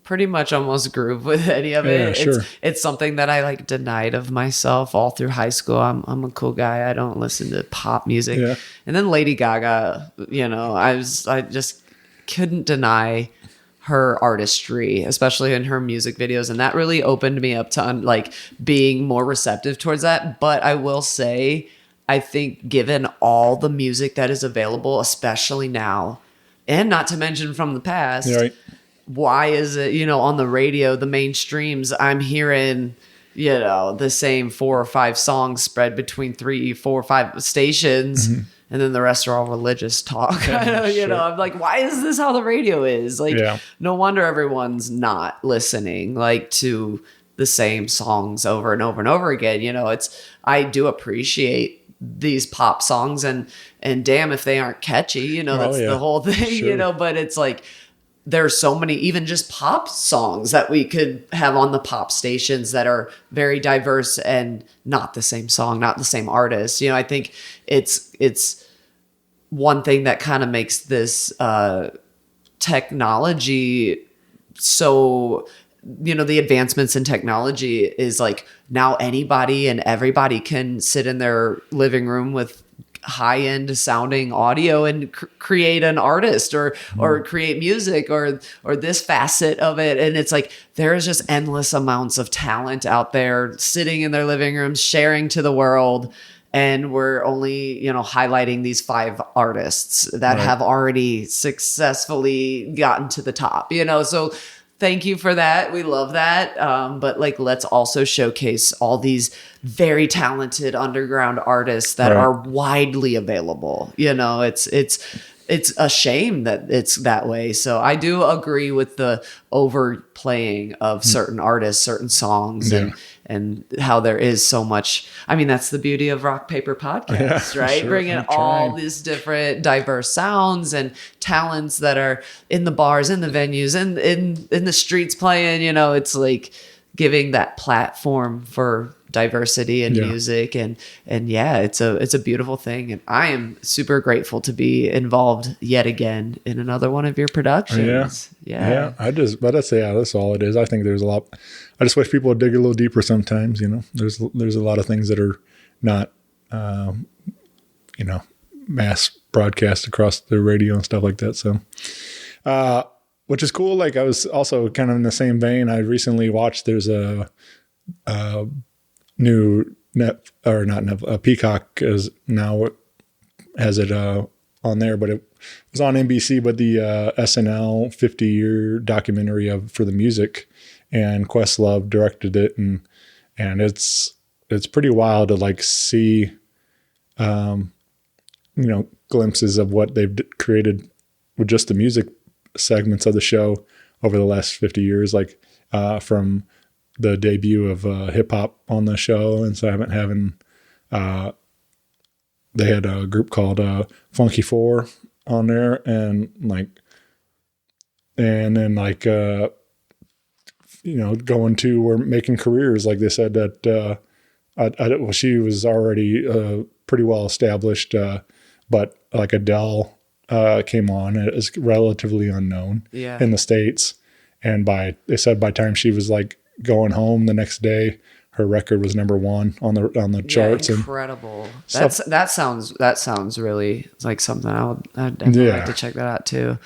C: pretty much almost groove with any of it.
A: Yeah, sure.
C: It's something that I like denied of myself all through high school. I'm a cool guy. I don't listen to pop music.
A: Yeah.
C: And then Lady Gaga, I just couldn't deny her artistry, especially in her music videos, and that really opened me up to being more receptive towards that. But I will say, I think given all the music that is available, especially now, and not to mention from the past,
A: Right.
C: why is it, on the radio, the mainstreams, I'm hearing, the same 4 or 5 songs spread between 3, 4, 5 stations, and then the rest are all religious talk. I'm like, why is this how the radio is? Like, no wonder everyone's not listening to the same songs over and over and over again. I do appreciate these pop songs, and damn if they aren't catchy, that's the whole thing,
A: Sure.
C: but it's like, there's so many, even just pop songs that we could have on the pop stations that are very diverse and not the same song, not the same artist. I think it's one thing that kind of makes this technology so, the advancements in technology is like now anybody and everybody can sit in their living room with high-end sounding audio and create an artist or create music or this facet of it. And it's like, there's just endless amounts of talent out there sitting in their living rooms, sharing to the world. And we're only, highlighting these 5 artists that have already successfully gotten to the top, so thank you for that. We love that. But let's also showcase all these very talented underground artists that are widely available. It's a shame that it's that way. So I do agree with the overplaying of certain artists, certain songs, and how there is so much. I mean, that's the beauty of Rock Paper Podcast, right?
A: Sure.
C: Bringing all these different diverse sounds and talents that are in the bars, in the venues, and in the streets playing. It's like giving that platform for diversity in music, and it's a beautiful thing, and I am super grateful to be involved yet again in another one of your productions.
A: That's all it is. I think there's a lot. I just wish people would dig a little deeper sometimes. There's a lot of things that are not mass broadcast across the radio and stuff like that. So which is cool. Like, I was also kind of in the same vein. I recently watched, there's a new Peacock is now has it on there, but it was on NBC, but the SNL 50-year documentary for the music, and Questlove directed it, and it's pretty wild to see glimpses of what they've created with just the music segments of the show over the last 50 years, from the debut of hip hop on the show. And so they had a group called Funky Four on there, and going to, we're making careers. Like they said that she was already pretty well established, but Adele came on as relatively unknown in the States. And they said by the time she was going home the next day, her record was #1 on the charts.
C: Incredible. That sounds really like something I'd definitely like to check that out too.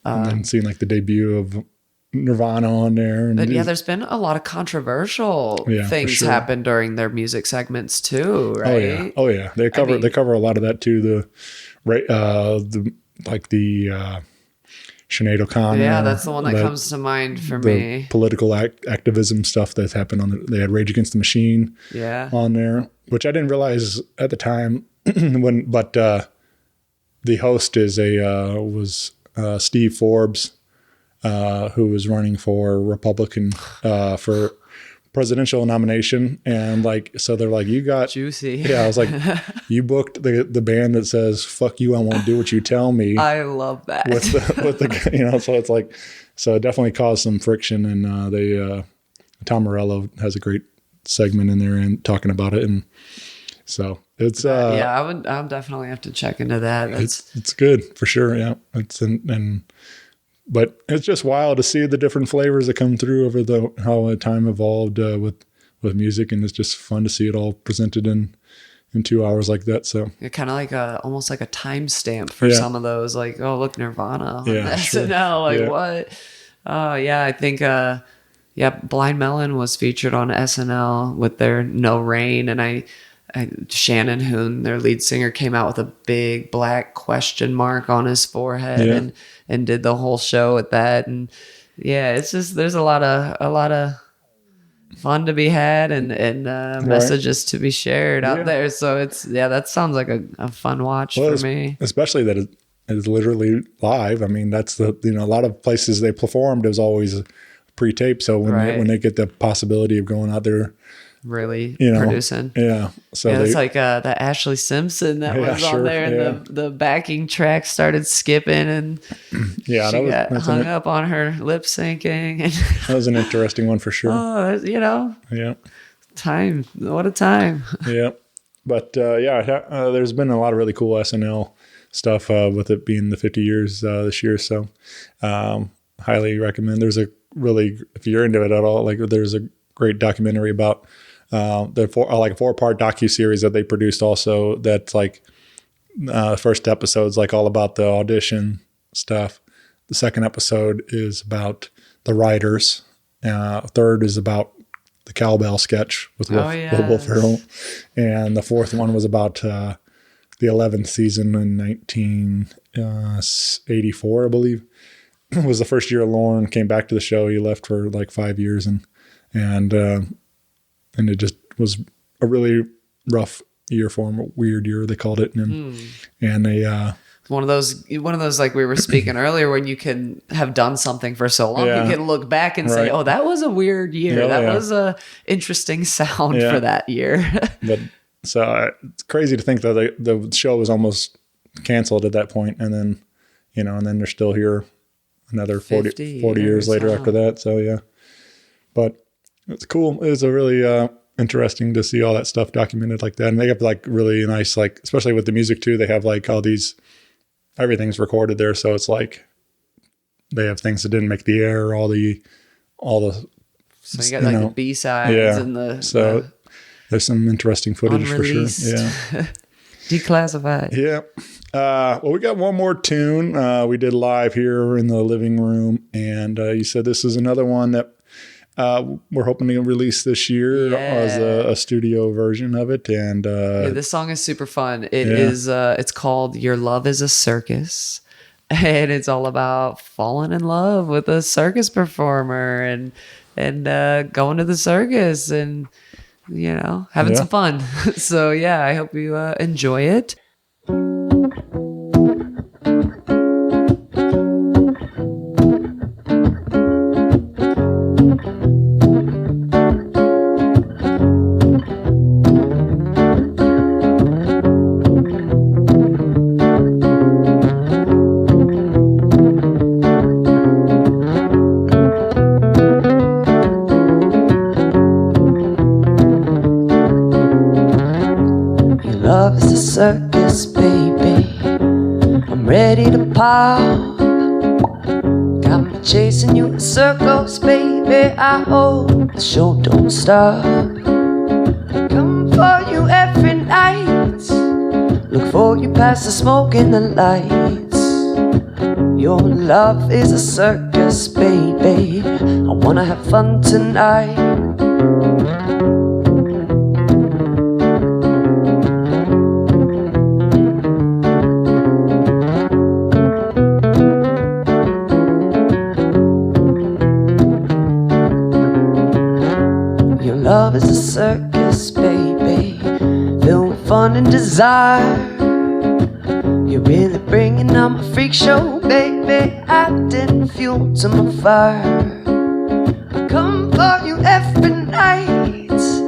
A: And then seeing the debut of Nirvana on there. And
C: there's been a lot of controversial things happen during their music segments too, right?
A: Oh yeah. They cover a lot of that too. The Sinead O'Connor.
C: Yeah, that's the one that comes to mind for me.
A: Political activism stuff that's happened they had Rage Against the Machine on there, which I didn't realize at the time but the host was Steve Forbes, who was running for Republican for presidential nomination, and like, so they're like, you got
C: Juicy.
A: Yeah, I was like, you booked the band that says "fuck you, I won't do what you tell me."
C: I love that.
A: with the so it's like, so it definitely caused some friction, and they Tom Morello has a great segment in there and talking about it, and so it's
C: I'll definitely have to check into that.
A: it's good for sure. Yeah, but it's just wild to see the different flavors that come through over how time evolved with music, and it's just fun to see it all presented in 2 hours like that. So
C: kind of like almost like a timestamp for some of those. Like, oh, look, Nirvana on SNL. Like, what? I think Blind Melon was featured on SNL with their No Rain, and Shannon Hoon, their lead singer, came out with a big black question mark on his forehead and did the whole show with that. And it's just, there's a lot of fun to be had and messages to be shared out there. So it's, that sounds like a fun watch for me.
A: Especially that it is literally live. I mean, that's a lot of places they performed, it was always pre-tape. So when they get the possibility of going out there,
C: really producing.
A: So
C: it's like that Ashley Simpson that was on there, and the backing track started skipping, and she got hung up on her lip syncing. And
A: that was an interesting one for sure.
C: Time. What a time.
A: But there's been a lot of really cool SNL stuff with it being the 50 years this year. So highly recommend. There's if you're into it at all, like there's a great documentary about a 4-part docuseries that they produced also, that's like first episode's like all about the audition stuff. The second episode is about the writers. Third is about the cowbell sketch with Will Ferrell. And the fourth one was about the 11th season in 1984, I believe. It was the first year Lorne came back to the show. He left for like 5 years, and it just was a really rough year for him, a weird year they called it, and they
C: one of those like we were speaking earlier, when you can have done something for so long, you can look back and say, oh, that was a weird year. That was a interesting sound for that year.
A: But so it's crazy to think that the show was almost canceled at that point, and then they're still here another 40 years later after that. So but it's cool. It's a really interesting to see all that stuff documented like that. And they have like really nice, like, especially with the music too, they have like all these, everything's recorded there. So it's like they have things that didn't make the air, all the
C: so you got like the B-sides and the
A: there's some interesting footage
C: unreleased.
A: For sure.
C: Declassified.
A: Well, we got one more tune we did live here in the living room, and you said this is another one that we're hoping to release this year as a studio version of it. And
C: this song is super fun. It is it's called Your Love Is A Circus, and it's all about falling in love with a circus performer and going to the circus and having some fun. So I hope you enjoy it.
F: Love is a circus, baby. I'm ready to pop. Got me chasing you in circles, baby. I hope the show don't stop. Come for you every night. Look for you past the smoke and the lights. Your love is a circus, baby. I wanna have fun tonight. Love is a circus, baby, filled with fun and desire. You're really bringing on my freak show, baby, adding fuel to my fire. I come for you every nights.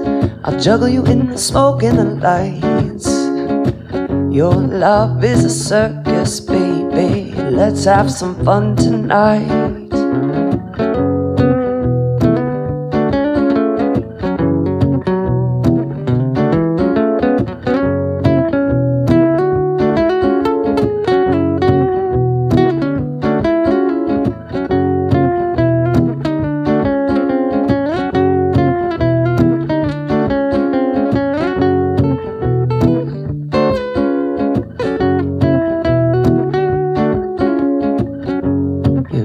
F: I'll juggle you in the smoke and the lights. Your love is a circus, baby. Let's have some fun tonight.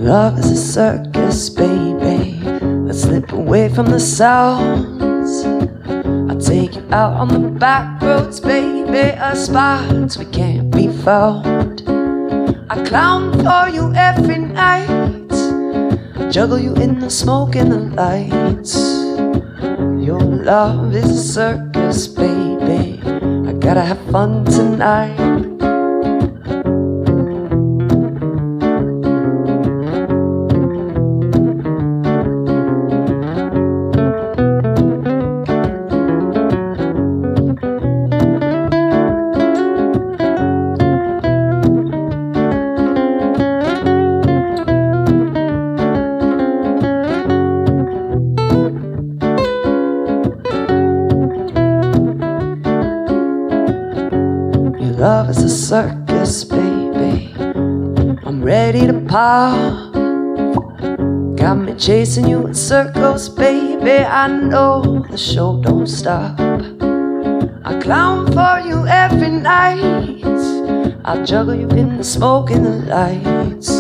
F: Love is a circus, baby. Let's slip away from the sounds. I'll take you out on the back roads, baby. Spots we can't be found. I clown for you every night. Juggle you in the smoke and the lights. Your love is a circus, baby. I gotta have fun tonight. Love is a circus, baby. I'm ready to pop. Got me chasing you in circles, baby. I know the show don't stop. I clown for you every night. I'll juggle you in the smoke and the lights.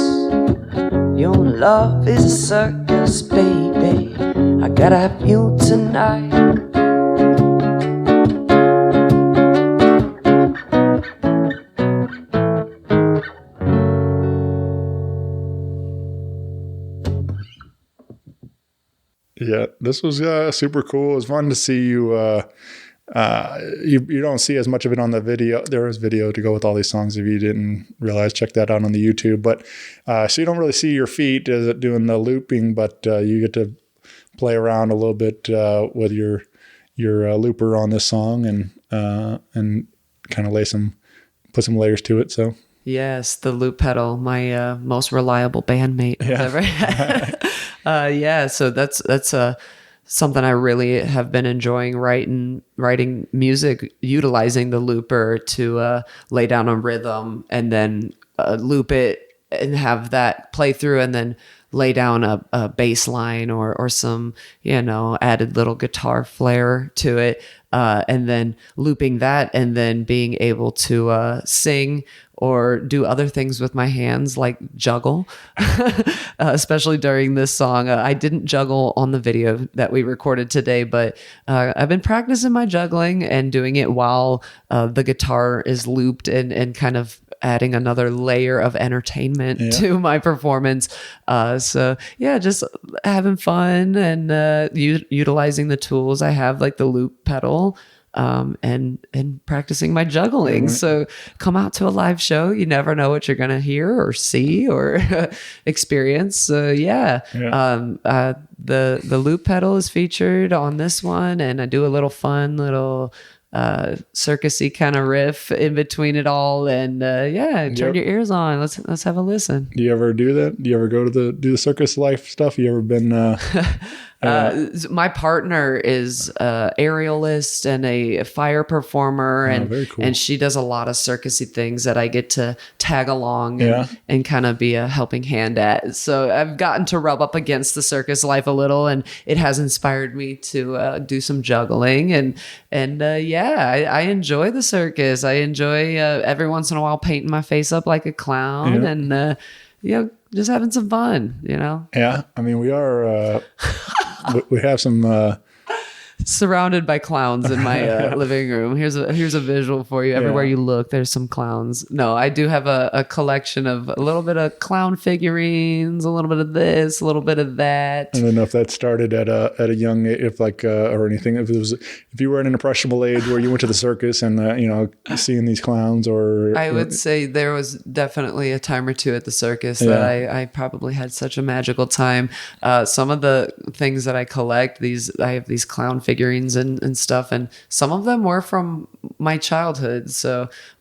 F: Your love is a circus, baby. I gotta have you tonight.
A: Yeah, this was super cool. It was fun to see you. You don't see as much of it on the video. There is video to go with all these songs. If you didn't realize, check that out on the YouTube. But so you don't really see your feet as it doing the looping, but you get to play around a little bit with your looper on this song and kind of put some layers to it. So
C: yes, the loop pedal, my most reliable bandmate I've ever had. So that's something I really have been enjoying writing music, utilizing the looper to lay down a rhythm and then loop it and have that play through and then lay down a bass line or some, added little guitar flair to it. And then looping that and then being able to sing or do other things with my hands like juggle, especially during this song. I didn't juggle on the video that we recorded today, but I've been practicing my juggling and doing it while the guitar is looped and kind of adding another layer of entertainment to my performance. Just having fun and utilizing the tools I have, like the loop pedal, and practicing my juggling. So come out to a live show. You never know what you're going to hear or see or experience. The loop pedal is featured on this one, and I do a little fun little circusy kind of riff in between it all, and turn your ears on. Let's have a listen.
A: Do you ever do that? Do you ever go to do the circus life stuff? You ever been
C: my partner is a aerialist and a fire performer,
A: very cool.
C: And she does a lot of circusy things that I get to tag along and kind of be a helping hand at. So I've gotten to rub up against the circus life a little, and it has inspired me to do some juggling I enjoy the circus. I enjoy every once in a while painting my face up like a clown and just having some fun.
A: Yeah, I mean we are. We have some
C: surrounded by clowns in my living room. Here's a visual for you. Everywhere you look, there's some clowns. No, I do have a collection of a little bit of clown figurines, a little bit of this, a little bit of that.
A: I don't know if that started at a young age, if like or anything. If you were at an impressionable age where you went to the circus and seeing these clowns, or
C: I would say there was definitely a time or two at the circus that I probably had such a magical time. Some of the things that I collect, I have these clown figurines and stuff, and some of them were from my childhood.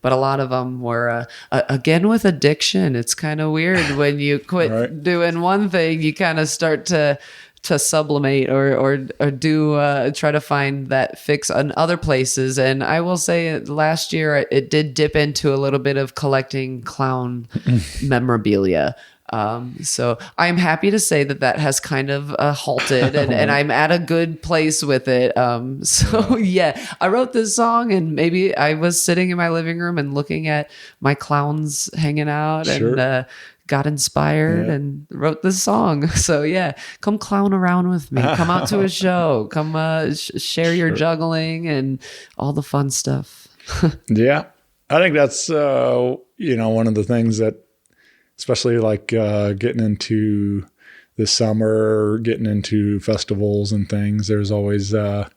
C: But a lot of them were again with addiction. It's kind of weird when you quit doing one thing, you kind of start to sublimate or do try to find that fix on other places. And I will say last year it did dip into a little bit of collecting clown memorabilia. So I'm happy to say that has kind of halted and I'm at a good place with it. I wrote this song and maybe I was sitting in my living room and looking at my clowns hanging out and got inspired and wrote this song. So come clown around with me. Come out to a show. Come share your juggling and all the fun stuff.
A: Yeah. I think that's, one of the things that, especially like getting into the summer, getting into festivals and things, there's always, some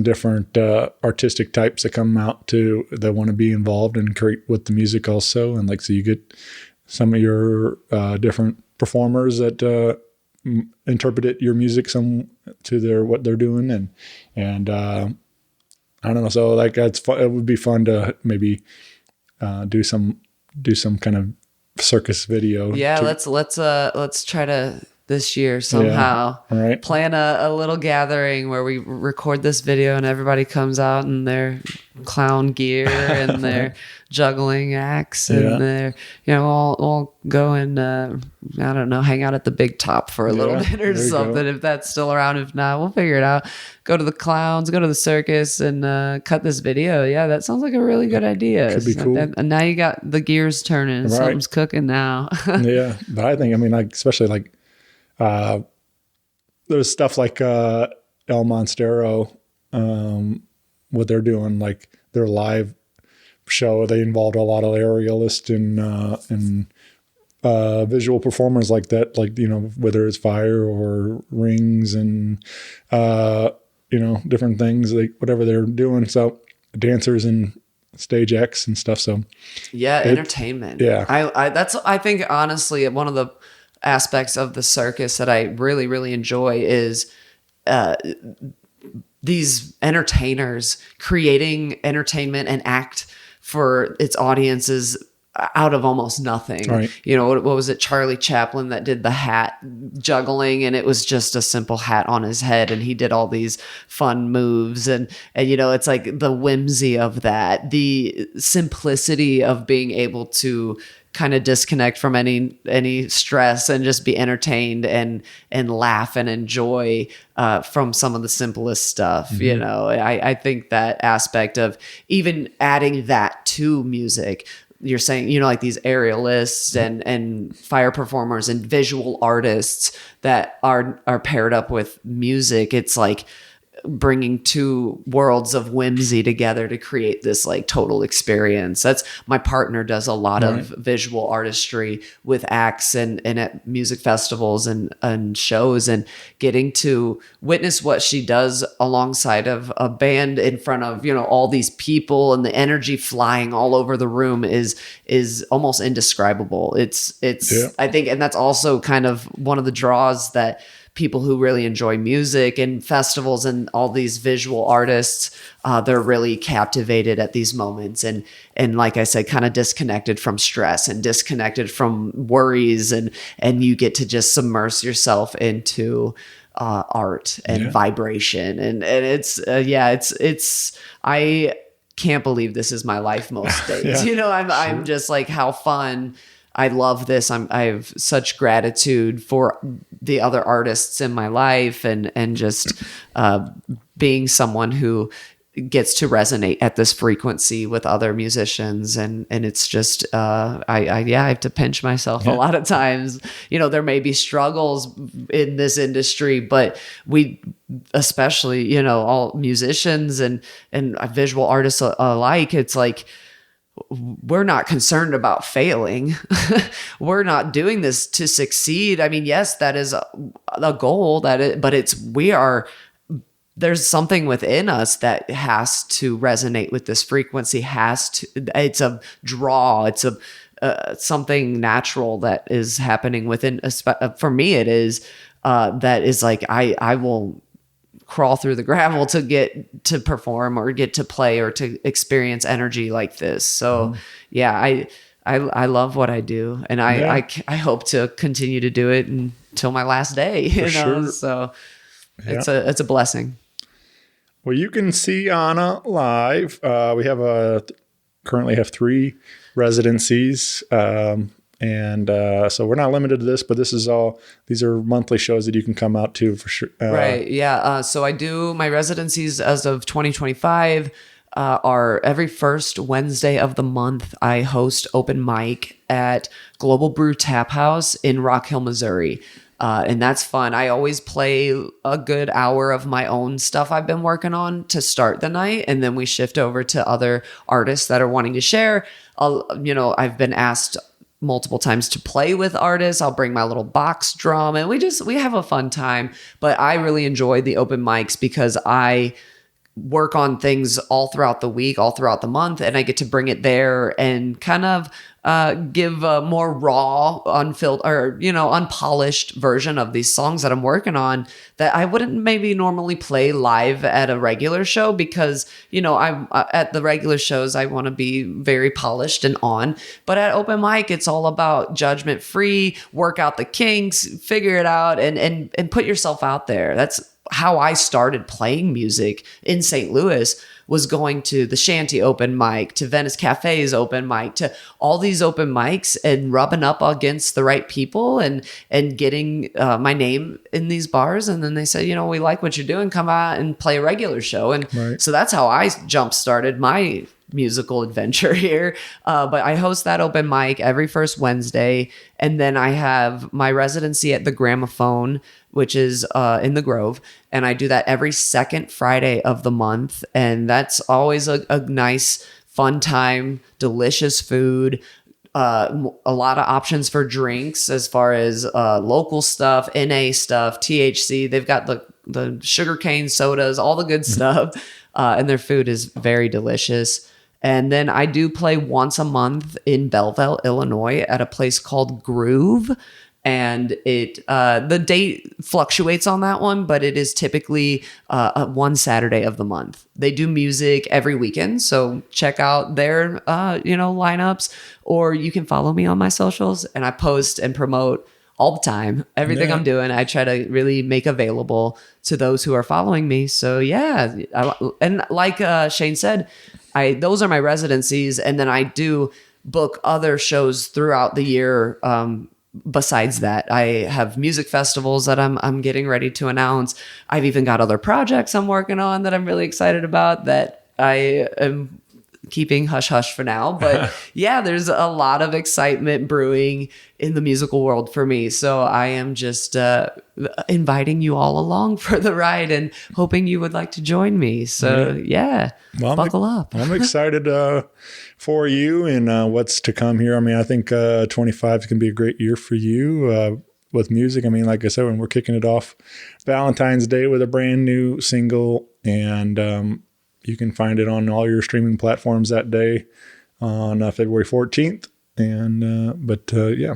A: different artistic types that come out that want to be involved and create with the music also. And so you get some of your different performers that interpret your music to what they're doing. And I don't know. So that's fun. It would be fun to maybe do some kind of circus video.
C: Yeah, let's try to this year somehow plan a little gathering where we record this video and everybody comes out in their clown gear and their juggling acts and they're all go and I don't know, hang out at the Big Top for a little bit or something if that's still around. If not, we'll figure it out. Go to the clowns, go to the circus and cut this video. Yeah, that sounds like a really good idea.
A: Could be cool.
C: And now you got the gears turning. Something's cooking now.
A: Yeah, but I think especially there's stuff like El Monstero, what they're doing, like their live show. They involved a lot of aerialists and visual performers like that, whether it's fire or rings and different things, like whatever they're doing. So dancers and stage acts and stuff. So
C: entertainment. Yeah, I think honestly one of the aspects of the circus that I really, really enjoy is these entertainers creating entertainment and act for its audiences out of almost nothing.
A: Right.
C: What was it? Charlie Chaplin that did the hat juggling, and it was just a simple hat on his head, and he did all these fun moves, and it's like the whimsy of that, the simplicity of being able to kind of disconnect from any stress and just be entertained and laugh and enjoy from some of the simplest stuff. I think that aspect of even adding that to music, you're saying, like these aerialists and fire performers and visual artists that are paired up with music. It's like bringing two worlds of whimsy together to create this like total experience. That's my partner does a lot of visual artistry with acts and at music festivals and shows, and getting to witness what she does alongside of a band in front of, all these people and the energy flying all over the room is almost indescribable. It's I think, and that's also kind of one of the draws that people who really enjoy music and festivals and all these visual artists, they're really captivated at these moments. And like I said, kind of disconnected from stress and disconnected from worries. And you get to just submerge yourself into art and vibration. And it's I can't believe this is my life most days. I'm just like, how fun. I love this. I have such gratitude for the other artists in my life and just being someone who gets to resonate at this frequency with other musicians. And it's just, I have to pinch myself a lot of times. You know, there may be struggles in this industry, but we, especially, you know, all musicians and visual artists alike, it's like, we're not concerned about failing. We're not doing this to succeed. I mean, yes, that is a goal but there's something within us that has to resonate with this frequency, it's a draw. It's something natural that is happening within, for me, it is, that is like, I will crawl through the gravel to get to perform or get to play or to experience energy like this. So I love what I do, and I hope to continue to do it until my last day, you know?
A: Sure.
C: So it's a blessing.
A: Well, you can see Ahna live. We currently have 3 residencies. So we're not limited to this, but these are monthly shows that you can come out to for sure.
C: Right. Yeah. So I do my residencies as of 2025 are every first Wednesday of the month. I host open mic at Global Brew Tap House in Rock Hill, Missouri. And that's fun. I always play a good hour of my own stuff I've been working on to start the night. And then we shift over to other artists that are wanting to share. I've been asked multiple times to play with artists. I'll bring my little box drum and we have a fun time. But I really enjoy the open mics because I work on things all throughout the week, all throughout the month, and I get to bring it there and kind of give a more raw, unpolished version of these songs that I'm working on that I wouldn't maybe normally play live at a regular show because, you know, I'm at the regular shows, I want to be very polished and on. But at open mic, it's all about judgment free, work out the kinks, figure it out, and put yourself out there. That's how I started playing music in St. Louis, was going to the Shanty open mic, to Venice Cafe's open mic, to all these open mics and rubbing up against the right people and getting my name in these bars. And then they said, you know, we like what you're doing. Come out and play a regular show. And so that's how I jump started my musical adventure here. But I host that open mic every first Wednesday. And then I have my residency at the Gramophone, which is in the Grove. And I do that every second Friday of the month. And that's always a nice, fun time, delicious food, a lot of options for drinks as far as local stuff, NA stuff, THC. They've got the sugarcane sodas, all the good stuff. And their food is very delicious. And then I do play once a month in Belleville, Illinois at a place called Groove. And the date fluctuates on that one, but it is typically one Saturday of the month. They do music every weekend, so check out their lineups, or you can follow me on my socials, and I post and promote all the time. Everything I'm doing, I try to really make available to those who are following me. So yeah, and like Shane said, those are my residencies, and then I do book other shows throughout the year. Besides that, I have music festivals that I'm getting ready to announce. I've even got other projects I'm working on that I'm really excited about that I am keeping hush hush for now. But yeah, there's a lot of excitement brewing in the musical world for me. So I am just inviting you all along for the ride and hoping you would like to join me. So yeah, buckle up.
A: I'm excited for you and what's to come here. I mean, I think 25 can be a great year for you with music. I mean, like I said, when we're kicking it off Valentine's Day with a brand new single, and you can find it on all your streaming platforms that day on February 14th. And yeah,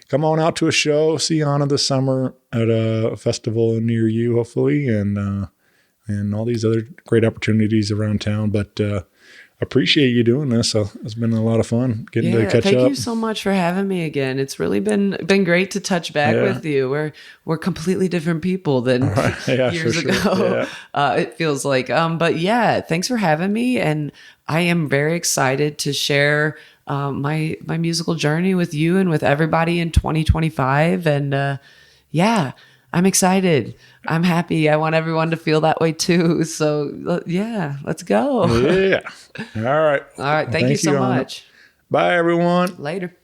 A: come on out to a show, see Ahna this summer at a festival near you, hopefully, and all these other great opportunities around town. But appreciate you doing this. So it's been a lot of fun getting to catch up.
C: Thank you so much for having me again. It's really been great to touch back with you. We're completely different people than years ago. Yeah. It feels like. But yeah, thanks for having me, and I am very excited to share my musical journey with you and with everybody in 2025. And I'm excited. I'm happy. I want everyone to feel that way too. So yeah, let's go.
A: Yeah. All right.
C: All right. Thank you so
A: Ahna.
C: much.
A: Bye, everyone.
C: Later.